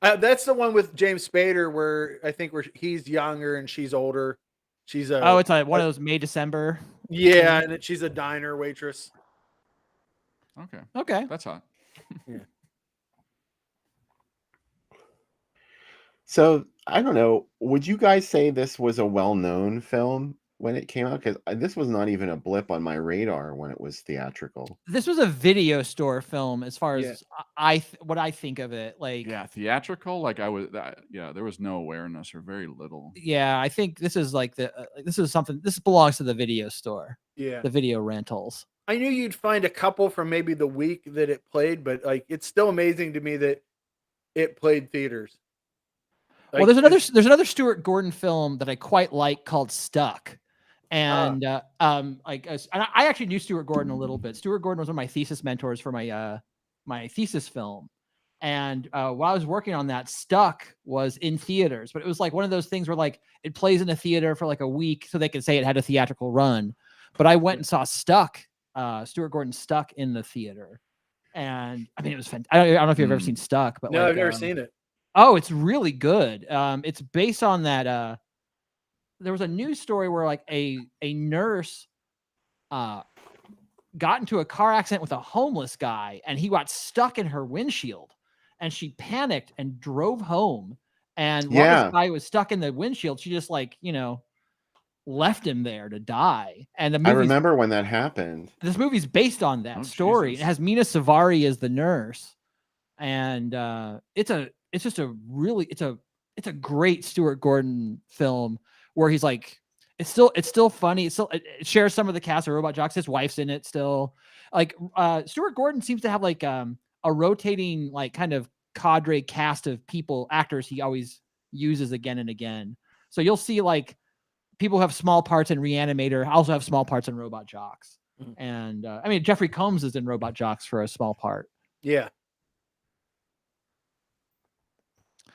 That's the one with James Spader where he's younger and she's older. She's a Oh, it's one of those May December. yeah, and she's a diner waitress. Okay, Okay. that's hot. So I don't know. Would you guys say this was a well-known film? when it came out? Because this was not even a blip on my radar when it was theatrical. This was a video store film, as far Yeah. as what I think of it. Like, Yeah, theatrical. Like I was, there was no awareness or very little. yeah, I think this is like this is something. This belongs to the video store, Yeah. the video rentals. I knew you'd find a couple from maybe the week that it played, but like it's still amazing to me that it played theaters. Well, Like, there's another Stuart Gordon film that I quite like called Stuck. And like and I actually knew Stuart Gordon a little bit. Stuart Gordon was one of my thesis mentors for my my thesis film. And while I was working on that, Stuck was in theaters, but it was like one of those things where like it plays in a theater for like a week so they can say it had a theatrical run. But I went and saw Stuck, Stuart Gordon Stuck in the theater. And I mean, it was fantastic. I don't know if you've ever seen Stuck, but no, like, I've never seen it. Oh, it's really good. It's based on that. There was a news story where like a nurse got into a car accident with a homeless guy, and he got stuck in her windshield, and she panicked and drove home. And while Yeah. this guy was stuck in the windshield, she just like, left him there to die. And the I movie's, remember when that happened. this movie's based on that Oh, story. Jesus. It has Mina Savari as the nurse, and it's a great Stuart Gordon film where he's like, it's still funny. It shares some of the cast of Robot Jocks. His wife's in it still. Like Stuart Gordon seems to have like a rotating like kind of cadre cast of actors he always uses again and again. So you'll see like people who have small parts in Reanimator also have small parts in Robot Jocks. And I mean, Jeffrey Combs is in Robot Jocks for a small part. Yeah.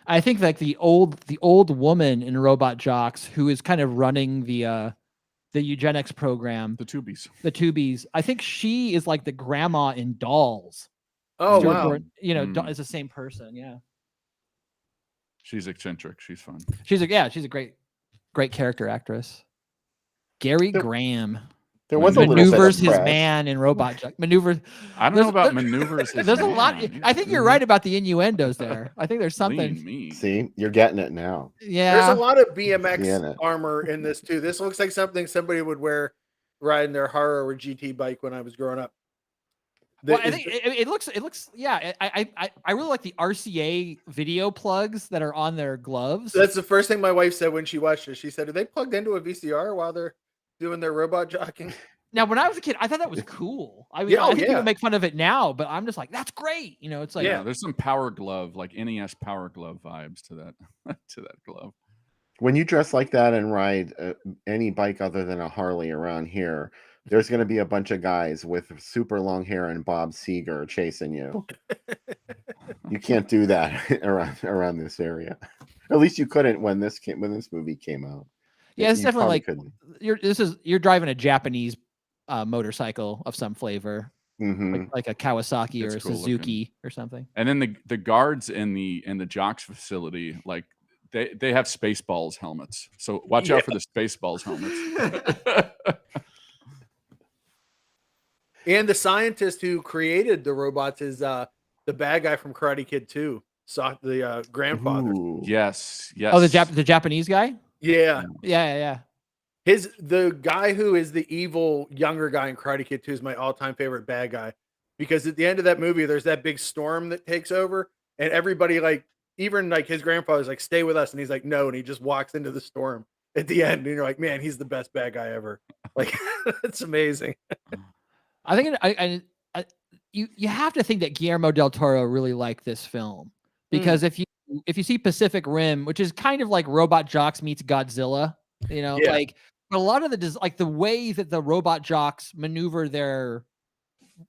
I think like the old woman in Robot Jocks who is kind of running the eugenics program, The Tubies. I think she is like the grandma in Dolls. Oh, Stuart wow. Gordon, it's the same person. Yeah, She's eccentric. She's fun. she's a great character actress. Gary Graham There was a little bit maneuvers of his press. man in Robot Jocks. Maneuvers. I don't know about maneuvers. his There's a lot. man. I think you're right about the innuendos there. I think there's something. Lean mean. See, you're getting it now. Yeah. There's a lot of Yeah, BMX no. armor in this too. This looks like something somebody would wear riding their Haro or GT bike when I was growing up. Well, I think it looks. Yeah, I really like the RCA video plugs that are on their gloves. That's the first thing my wife said when she watched it. She said, "Are they plugged into a VCR while they're doing their robot jockeying?" Now, when I was a kid, I thought that was cool. I mean, Yeah, I think yeah. people make fun of it now, but I'm just like, that's great. It's like, Yeah, there's some Power Glove, like NES Power Glove vibes to that to that glove. When you dress like that and ride any bike other than a Harley around here, there's going to be a bunch of guys with super long hair and Bob Seger chasing you. You can't do that around this area. At least you couldn't when this movie came out. yeah, it's You definitely probably like couldn't. you're driving a Japanese motorcycle of some flavor, Mhm. like a Kawasaki It's or a cool Suzuki looking. or something. And then the guards in the jocks facility, like they have Spaceballs helmets. So watch out for the Spaceballs helmets. And the scientist who created the robots is the bad guy from Karate Kid 2, saw the grandfather. Ooh. Yes. Oh, the Japanese guy. Yeah. Yeah. The guy who is the evil younger guy in Karate Kid 2 is my all-time favorite bad guy, because at the end of that movie, there's that big storm that takes over, and everybody, like, even like his grandfather's like, "Stay with us," and he's like, "No," and he just walks into the storm at the end, and you're like, man, he's the best bad guy ever. Like, it's amazing. I think you have to think that Guillermo del Toro really liked this film, because if you see Pacific Rim, which is kind of like Robot Jocks meets Godzilla, Yeah. like, but a lot of the way that the Robot Jocks maneuver their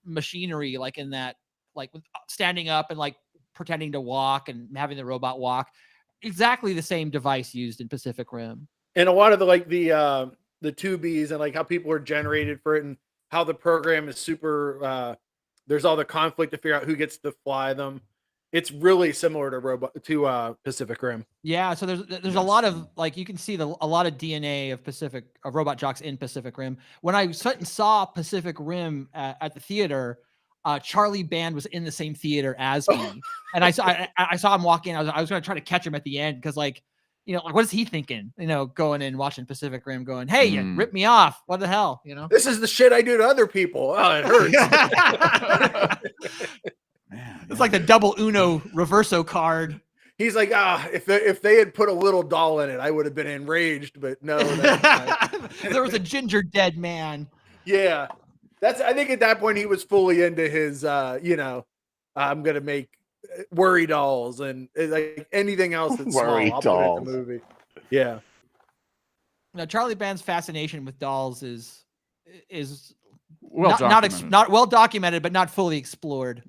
machinery, like in that, like standing up and like pretending to walk and having the robot walk, exactly the same device used in Pacific Rim. And a lot of the tubies and like how people are generated for it, and how the program is super there's all the conflict to figure out who gets to fly them. It's really similar to Pacific Rim. Yeah, so there's a lot of, like, you can see a lot of DNA of Robot Jocks in Pacific Rim. When I saw Pacific Rim at the theater, Charlie Band was in the same theater as me, and I saw him walking. I was going to try to catch him at the end, because like you know, like what is he thinking? You know, going in watching Pacific Rim, going, "Hey, you ripped me off. What the hell?" You know, This is the shit I do to other people. Oh, it hurts. Man, it's like the double Uno reverso card. He's like, if they had put a little doll in it, I would have been enraged. But no, that's There was a ginger dead man. yeah. I think at that point he was fully into his, I'm gonna make worry dolls and like anything else that's Worry small. I'll dolls. put it in the movie. Yeah. Now, Charlie Band's fascination with dolls is well documented. not well documented, but not fully explored.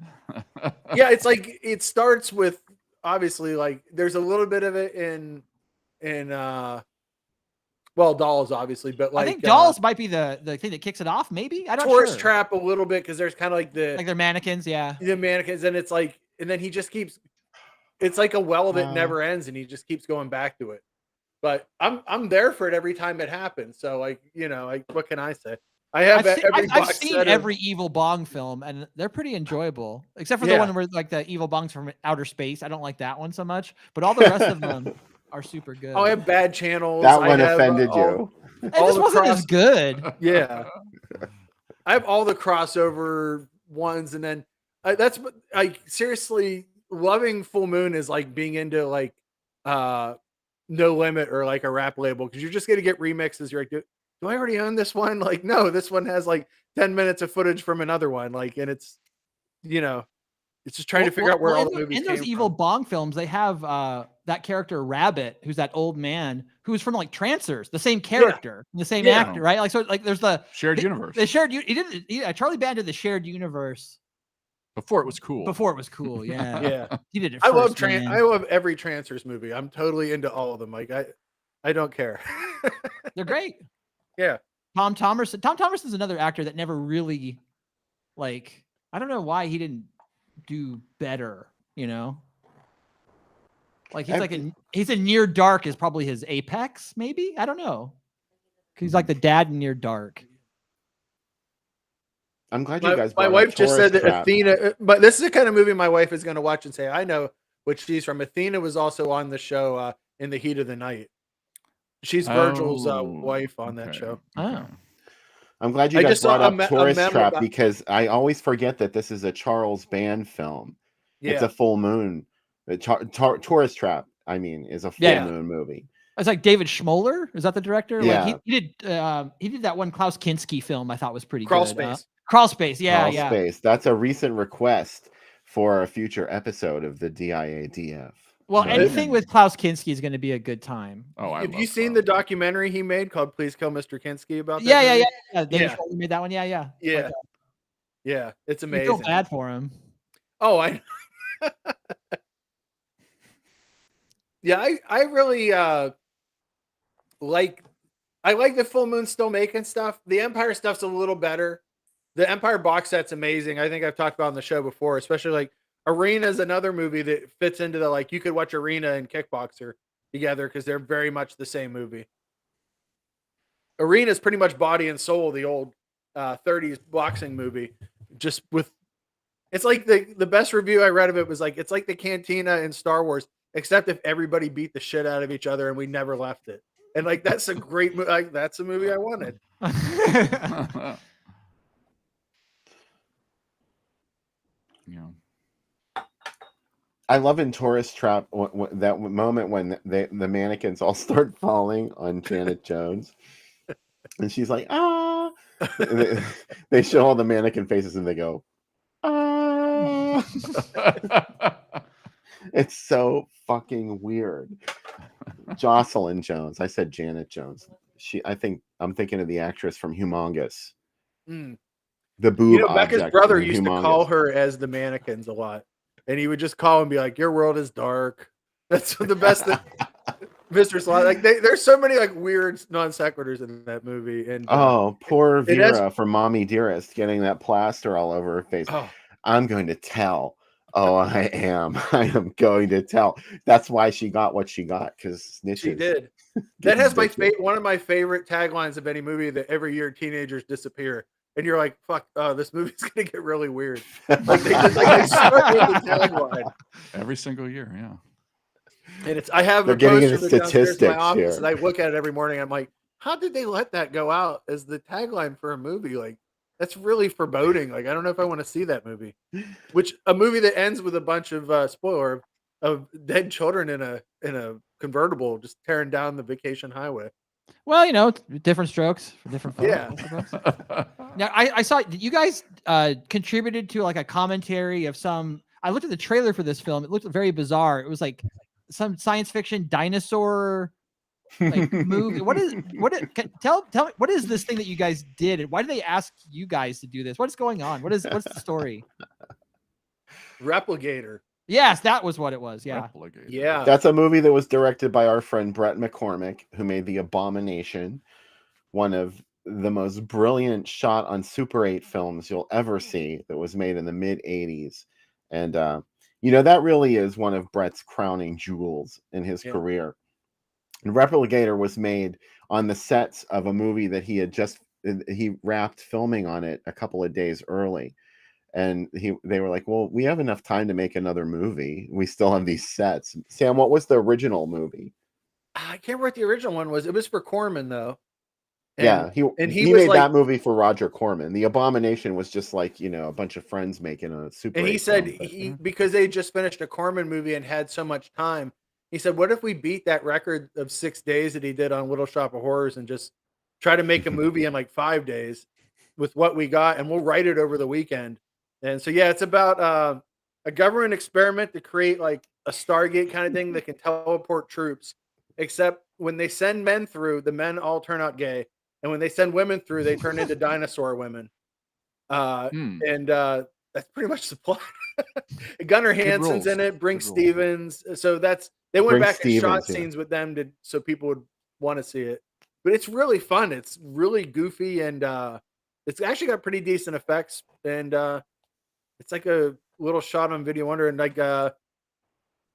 Yeah, it's like it starts with obviously like there's a little bit of it in dolls obviously, but like I think dolls might be the thing that kicks it off. Maybe I don't know. Tourist Trap a little bit because there's kind of like they're mannequins, yeah. the mannequins, and it's like, and then he just keeps. It's like a well that never ends, and he just keeps going back to it. But I'm there for it every time it happens. So like what can I say? I've seen every Evil Bong film, and they're pretty enjoyable, except for the one where like the Evil Bongs from outer space. I don't like that one so much, but all the rest of them are super good. Oh, I have Bad Channels. That one offended you. This wasn't as good. Yeah, I have all the crossover ones, and then that's like seriously loving Full Moon is like being into like No Limit or like a rap label because you're just gonna get remixes. You're like, do I already own this one? Like, no, this one has like 10 minutes of footage from another one. Like, and it's it's just trying to figure out where all the movies in those Evil Bong films. They have that character Rabbit, who's that old man who's from like Trancers, the same character, the same actor, right? Like, so like there's the shared universe. The shared Charlie Band did the shared universe before it was cool. Yeah. Yeah. He did it I first, love every Trancers movie. I'm totally into all of them. Like I don't care. They're great. Yeah. Tom Thomerson's another actor that never really, like, I don't know why he didn't do better, like he's in Near Dark is probably his apex, maybe. I don't know. He's like the dad in Near Dark. I'm glad you guys. My wife just said that Athena, but this is the kind of movie my wife is going to watch and say, I know what she's from. Athena was also on the show In the Heat of the Night. She's Virgil's wife on that show. Oh. I'm glad you guys brought up Tourist Trap because I always forget that this is a Charles Band film. Yeah. It's a Full Moon. Tourist Trap, I mean, is a Full Moon movie. It's like David Schmoller. Is that the director? Yeah. Like he did that one Klaus Kinski film I thought was pretty Crawl good. Space. Crawl Space. Yeah. Crawl Space. That's a recent request for a future episode of the DIADF. Well, anything with Klaus Kinski is going to be a good time. Oh, have you seen the documentary he made called "Please Kill Mr. Kinski" about that? Yeah. David Schmoller made that one. Yeah. Yeah. It's amazing. I feel bad for him. Oh, I I really like the Full Moon still making stuff. The Empire stuff's a little better. The Empire box set's amazing. I think I've talked about on the show before, especially like Arena is another movie that fits into the, like, you could watch Arena and Kickboxer together because they're very much the same movie. Arena is pretty much body and soul, the old 30s boxing movie. Just with, it's like the best review I read of it was like, it's like the Cantina in Star Wars, except if everybody beat the shit out of each other and we never left it. And like, that's a great movie. Like, that's a movie I wanted. Yeah. I love in Tourist Trap that moment when the mannequins all start falling on Janet Jones, and she's like, "Ah!" They show all the mannequin faces, and they go, "Ah!" It's so fucking weird. Jocelyn Jones. I said Janet Jones. I'm thinking of the actress from Humongous. Mm. The boob. Becca's brother used to call her as the mannequins a lot. And he would just call and be like, "Your world is dark." That's the best that Mr. Slot. Like there's so many like weird non sequiturs in that movie. And poor Vera from Mommy Dearest getting that plaster all over her face. Oh. I'm going to tell. Oh, I am going to tell. That's why she got what she got, because snitches. She did. That has one of my favorite taglines of any movie, that every year teenagers disappear. And you're like, fuck, this movie's going to get really weird. Like, they start with the tagline. Every single year, yeah. And I have They're the getting poster into of it downstairs in my statistics office, here. and I look at it every morning. I'm like, how did they let that go out as the tagline for a movie? Like, that's really foreboding. Like, I don't know if I want to see that movie. Which a movie that ends with a bunch of spoiler of dead children in a convertible just tearing down the vacation highway. Well, it's different strokes for different folks. Yeah. I suppose. Now, I saw you guys contributed to like a commentary of some. I looked at the trailer for this film. It looked very bizarre. It was like some science fiction dinosaur like movie. Tell me what is this thing that you guys did, and why did they ask you guys to do this? What's going on? What's the story? Replicator. Yes, that was what it was. Yeah. Replicator. Yeah. That's a movie that was directed by our friend Brett McCormick, who made The Abomination, one of the most brilliant shot on Super 8 films you'll ever see, that was made in the mid 80s. And that really is one of Brett's crowning jewels in his career. And Replicator was made on the sets of a movie that he wrapped filming on it a couple of days early. And they were like, well, we have enough time to make another movie. We still have these sets. Sam, what was the original movie? I can't remember what the original one was. It was for Corman, though. And he was made like, that movie for Roger Corman. The Abomination was just like, a bunch of friends making a Super. And he 8 said film, because they just finished a Corman movie and had so much time, he said, what if we beat that record of 6 days that he did on Little Shop of Horrors and just try to make a movie in like 5 days with what we got, and we'll write it over the weekend. And so, yeah, it's about a government experiment to create like a Stargate kind of thing that can teleport troops, except when they send men through, the men all turn out gay. And when they send women through, they turn into dinosaur women. And that's pretty much the plot. Gunnar Hansen's in it, Brink Stevens. So they went back and shot scenes with them so people would want to see it. But it's really fun. It's really goofy, and it's actually got pretty decent effects. And it's like a little shot on video wonder. And like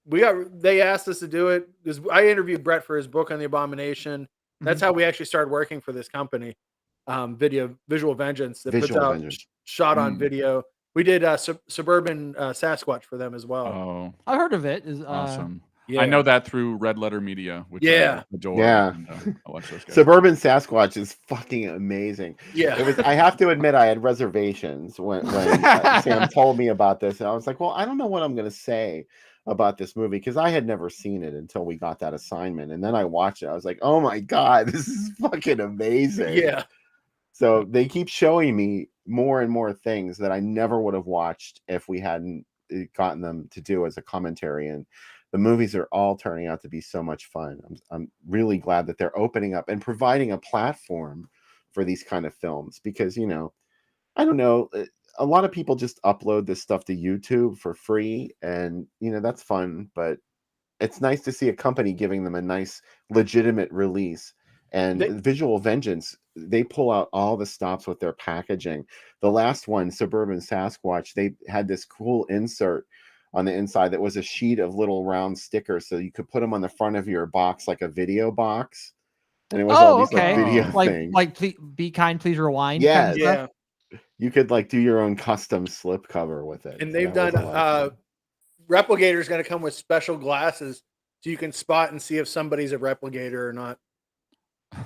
they asked us to do it because I interviewed Brett for his book on the Abomination. That's how we actually started working for this company, Visual Vengeance, that puts out shot on video. We did Suburban Sasquatch for them as well. Oh, I heard of it. awesome. Yeah. I know that through Red Letter Media, which I adore. Yeah. And, I watch those guys. Suburban Sasquatch is fucking amazing. Yeah. I have to admit, I had reservations when Sam told me about this. And I was like, well, I don't know what I'm going to say about this movie, because I had never seen it until we got that assignment. And then I watched it. I was like, oh my God, this is fucking amazing. Yeah. So they keep showing me more and more things that I never would have watched if we hadn't gotten them to do as a commentary. And the movies are all turning out to be so much fun. I'm really glad that they're opening up and providing a platform for these kind of films, because, I don't know, a lot of people just upload this stuff to YouTube for free, and, that's fun, but it's nice to see a company giving them a nice, legitimate release. And Visual Vengeance, they pull out all the stops with their packaging. The last one, Suburban Sasquatch, they had this cool insert on the inside that was a sheet of little round stickers, so you could put them on the front of your box like a video box, and it was all these like video things, like please, be kind, please rewind. Yeah, kind of stuff. You could like do your own custom slip cover with it. And they've done Replicator is going to come with special glasses so you can spot and see if somebody's a replicator or not.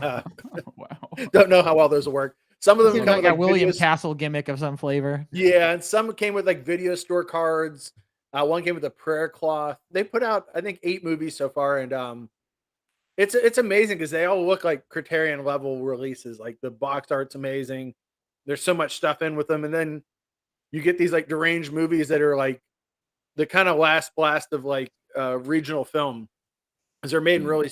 Wow. Don't know how well those will work. Some of them come like with a like William Castle gimmick of some flavor. Yeah, and some came with like video store cards. One came with a prayer cloth. They put out, I think, 8 movies so far, and it's amazing because they all look like Criterion level releases. Like the box art's amazing. There's so much stuff in with them, and then you get these like deranged movies that are like the kind of last blast of like regional film, because they're made in really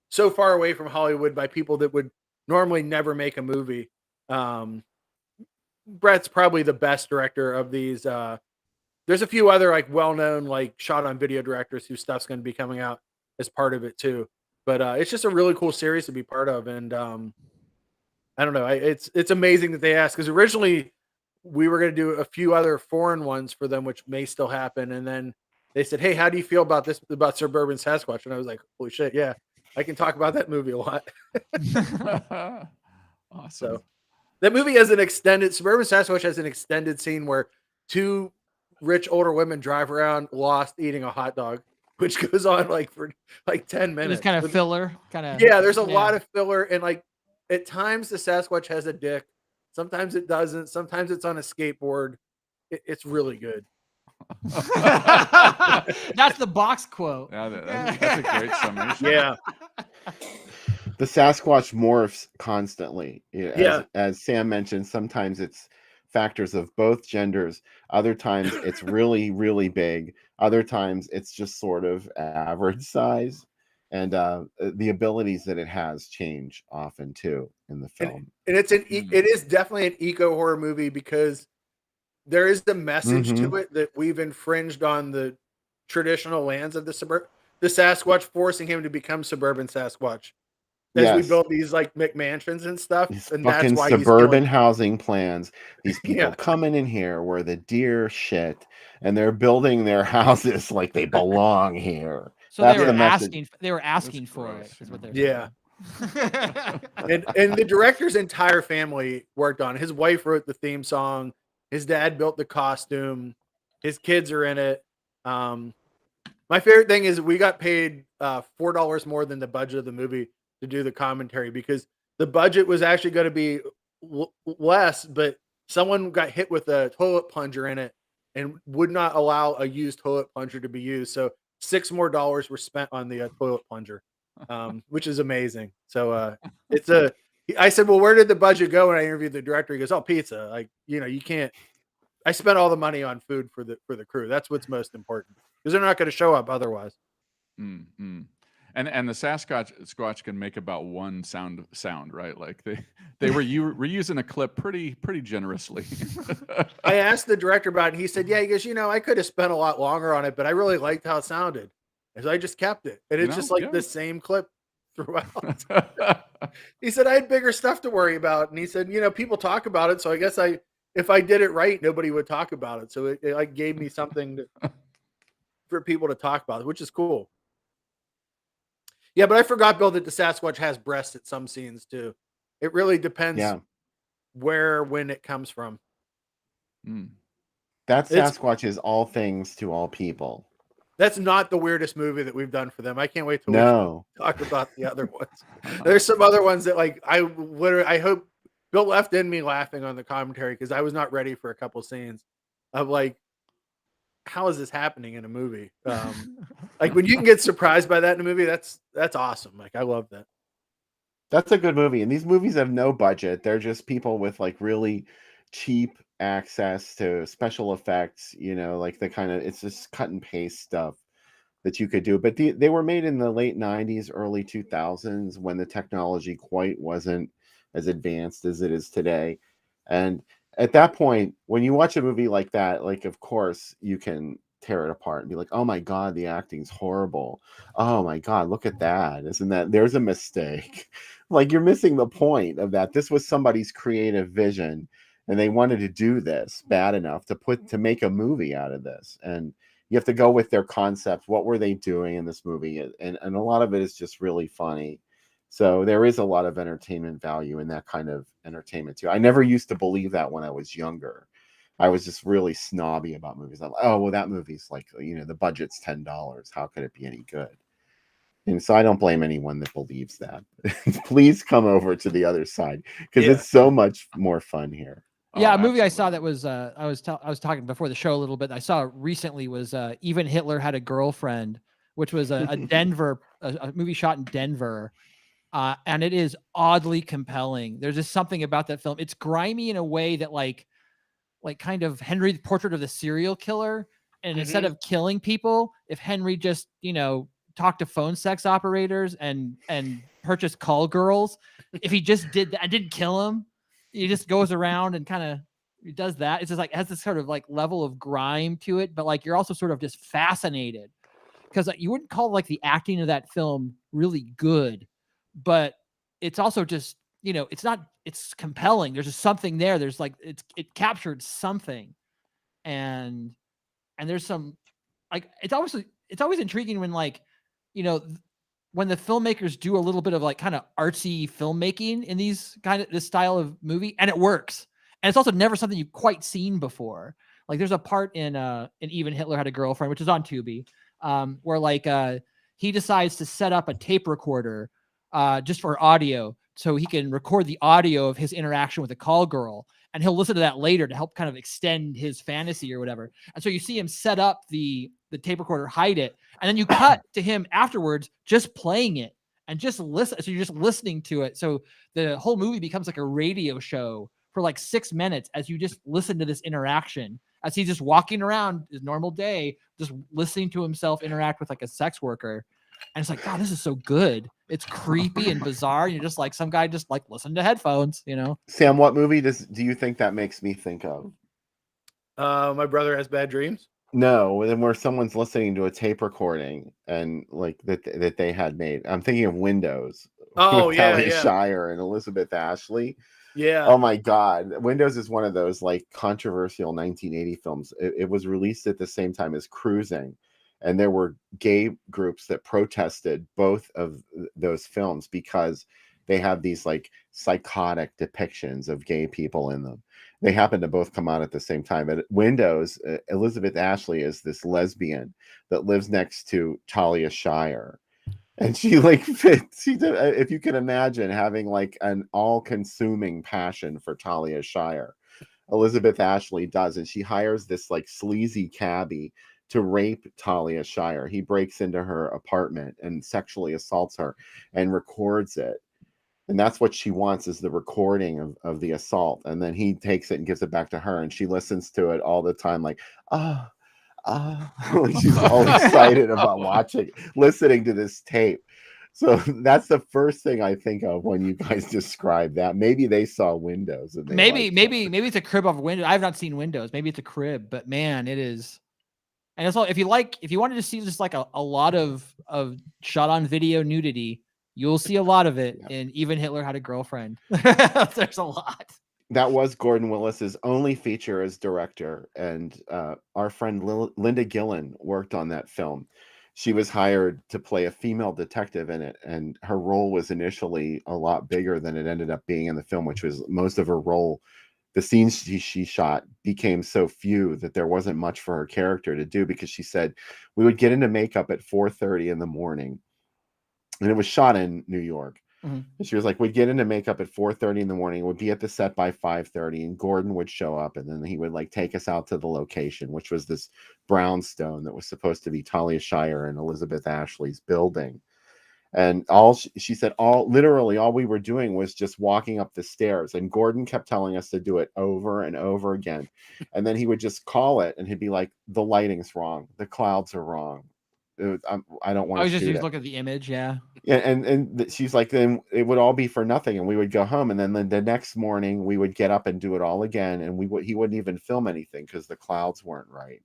so far away from Hollywood by people that would normally never make a movie. Brett's probably the best director of these. There's a few other like well-known like shot on video directors whose stuff's going to be coming out as part of it too. But it's just a really cool series to be part of, and I don't know. It's amazing that they asked, because originally we were going to do a few other foreign ones for them, which may still happen, and then they said, "Hey, how do you feel about this about Suburban Sasquatch?" And I was like, "Holy shit, yeah, I can talk about that movie a lot." Awesome. So that movie has Suburban Sasquatch has an extended scene where 2 rich older women drive around lost eating a hot dog. which goes on like for like 10 minutes. Just kind of filler, kind of. Yeah, there's a lot of filler, and like at times the Sasquatch has a dick. Sometimes it doesn't. Sometimes it's on a skateboard. It's really good. That's the box quote. Yeah, that's a great summation. Yeah. The Sasquatch morphs constantly. Yeah. As Sam mentioned, sometimes it's factors of both genders. Other times it's really, really big. Other times it's just sort of average size. And the abilities that it has change often too in the film. And it's it is definitely an eco horror movie because there is the message to it that we've infringed on the traditional lands of the Sasquatch, forcing him to become suburban Sasquatch. As we build these like McMansions and stuff, these and fucking that's why suburban housing plans. These people Yeah. coming in here where the deer shit, and they're building their houses like they belong here. So That's they were the message. asking That's for gross, it, is what they're Yeah. saying. And the director's entire family worked on it. His wife wrote the theme song. His dad built the costume. His kids are in it. My favorite thing is we got paid $4 more than the budget of the movie to do the commentary because the budget was actually going to be less, but someone got hit with a toilet plunger in it and would not allow a used toilet plunger to be used. So $6 more were spent on the toilet plunger, which is amazing. So I said, well, where did the budget go? When I interviewed the director, he goes, oh, pizza. Like, you can't, I spent all the money on food for the crew. That's what's most important because they're not going to show up otherwise. Mm-hmm. And the Sasquatch can make about one sound, right? Like they were reusing a clip pretty generously. I asked the director about it, and he said, yeah, he goes, I could have spent a lot longer on it, but I really liked how it sounded. And so I just kept it. And it's just like the same clip throughout. He said, I had bigger stuff to worry about. And he said, people talk about it. So I guess if I did it right, nobody would talk about it. So it like gave me something for people to talk about, which is cool. Yeah, but I forgot, Bill, that the Sasquatch has breasts at some scenes too. It really depends when it comes from. That Sasquatch is all things to all people. That's not the weirdest movie that we've done for them. I can't wait to talk about the other ones. There's some other ones that like I hope Bill left in me laughing on the commentary because I was not ready for a couple scenes of like, how is this happening in a movie? Like when you can get surprised by that in a movie, that's awesome. Like I love that. That's a good movie. And these movies have no budget. They're just people with like really cheap access to special effects, like the kind of, it's just cut and paste stuff that you could do. But they were made in the late 90s, early 2000s when the technology quite wasn't as advanced as it is today. And at that point, when you watch a movie like that, like, of course, you can tear it apart and be like, oh my God, the acting's horrible. Oh my God, look at that. There's a mistake. Like, you're missing the point of that. This was somebody's creative vision, and they wanted to do this bad enough to make a movie out of this. And you have to go with their concept. What were they doing in this movie? And a lot of it is just really funny. So there is a lot of entertainment value in that kind of entertainment too. I never used to believe that when I was younger. I was just really snobby about movies. I'm like, oh, well, that movie's like, the budget's $10. How could it be any good? And so I don't blame anyone that believes that. Please come over to the other side because it's so much more fun here. Yeah, a movie I saw that was I was talking before the show a little bit. I saw recently was Even Hitler Had a Girlfriend, which was a a movie shot in Denver. And it is oddly compelling. There's just something about that film. It's grimy in a way that like kind of Henry, the Portrait of the Serial Killer. And instead of killing people, if Henry just, talked to phone sex operators and purchased call girls, if he just did that, I didn't kill him. He just goes around and kind of does that. It's just like, it has this sort of like level of grime to it, but like, you're also sort of just fascinated because you wouldn't call like the acting of that film really good, but it's also just, it's compelling. There's just something there. There's like, it captured something. And there's some, like, it's always intriguing when like, when the filmmakers do a little bit of like kind of artsy filmmaking in this style of movie, and it works. And it's also never something you've quite seen before. Like there's a part in Even Hitler Had a Girlfriend, which is on Tubi, where like he decides to set up a tape recorder just for audio, so he can record the audio of his interaction with the call girl, and he'll listen to that later to help kind of extend his fantasy or whatever. And so you see him set up the tape recorder, hide it, and then you cut to him afterwards just playing it and just listen. So you're just listening to it. So the whole movie becomes like a radio show for like 6 minutes as you just listen to this interaction, as he's just walking around his normal day, just listening to himself interact with like a sex worker. And it's like, God, this is so good. It's creepy and bizarre. You're just like, some guy just like listened to headphones, you know? Sam, what movie do you think that makes me think of? My Brother Has Bad Dreams. No, then where someone's listening to a tape recording and like that they had made. I'm thinking of Windows. Oh, with yeah, Talia yeah. Shire and Elizabeth Ashley. Yeah. Oh my God. Windows is one of those like controversial 1980 films. It was released at the same time as Cruising. And there were gay groups that protested both of those films because they have these like psychotic depictions of gay people in them. They happen to both come out at the same time. At Windows, Elizabeth Ashley is this lesbian that lives next to Talia Shire. And she like fits. If you can imagine having like an all-consuming passion for Talia Shire, Elizabeth Ashley does, and she hires this like sleazy cabbie to rape Talia Shire. He breaks into her apartment and sexually assaults her and records it. And that's what she wants, is the recording of the assault. And then he takes it and gives it back to her, and she listens to it all the time, like, she's all excited about listening to this tape. So that's the first thing I think of when you guys describe that. Maybe they saw Windows. And maybe it's a crib of Windows. I've not seen Windows. Maybe it's a crib, but man, it is. And it's all, if you wanted to see just like a lot of shot on video nudity, you'll see a lot of it. Yeah. And Even Hitler Had a Girlfriend. There's a lot. That was Gordon Willis's only feature as director, and our friend Linda Gillen worked on that film. She was hired to play a female detective in it, and her role was initially a lot bigger than it ended up being in the film, which was most of her role. The scenes she shot became so few that there wasn't much for her character to do, because she said we would get into makeup at 4:30 in the morning, and it was shot in New York. Mm-hmm. And she was like, we'd get into makeup at 4:30 in the morning, we'd be at the set by 5:30, and Gordon would show up, and then he would like take us out to the location, which was this brownstone that was supposed to be Talia Shire and Elizabeth Ashley's building. And she said, literally all we were doing was just walking up the stairs, and Gordon kept telling us to do it over and over again. And then he would just call it, and he'd be like, the lighting's wrong, the clouds are wrong, I don't want to shoot it. Look at the image. Yeah. And she's like, then it would all be for nothing, and we would go home, and then the next morning we would get up and do it all again, and he wouldn't even film anything because the clouds weren't right.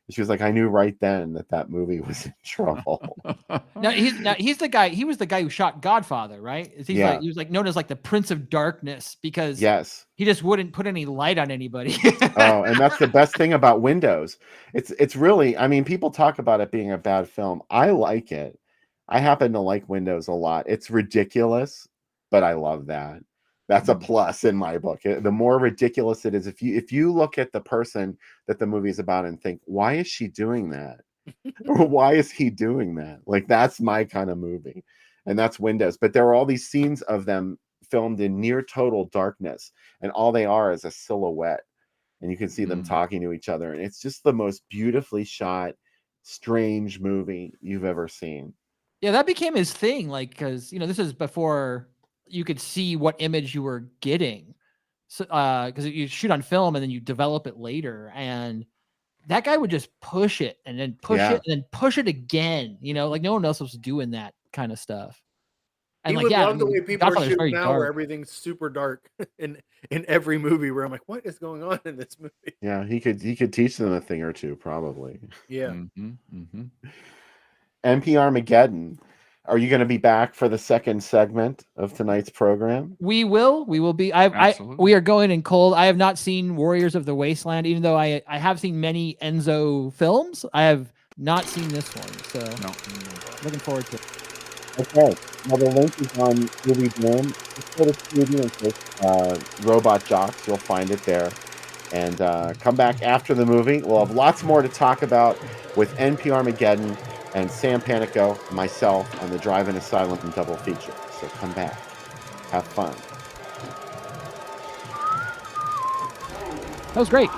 She was like, I knew right then that movie was in trouble. He's the guy. He was the guy who shot Godfather, right? He was like known as like the Prince of Darkness, because he just wouldn't put any light on anybody. Oh, and that's the best thing about Windows. It's really, I mean, people talk about it being a bad film. I like it. I happen to like Windows a lot. It's ridiculous, but I love that. That's a plus in my book. The more ridiculous it is, if you look at the person that the movie is about and think, why is she doing that? Or why is he doing that? Like, that's my kind of movie. And that's Windows. But there are all these scenes of them filmed in near total darkness, and all they are is a silhouette. And you can see them talking to each other. And it's just the most beautifully shot, strange movie you've ever seen. Yeah, that became his thing. Like, because, this is before you could see what image you were getting. So, because you shoot on film and then you develop it later. And that guy would just push it and then push it and then push it again. Like no one else was doing that kind of stuff. And he would love the way people are shooting now, where everything's super dark in every movie, where I'm like, what is going on in this movie? Yeah, he could teach them a thing or two, probably. Yeah. MP Armageddon. Are you going to be back for the second segment of tonight's program? We will be. We are going in cold. I have not seen Warriors of the Wasteland, even though I have seen many Enzo films. I have not seen this one, so looking forward to it. Okay, well, the link is on Movie Boom. Just go to Tubi and search Robot Jocks. You'll find it there. And come back after the movie. We'll have lots more to talk about with NP Armageddon. and Sam Panico, myself, on the Drive-In Asylum double feature. So come back. Have fun. That was great.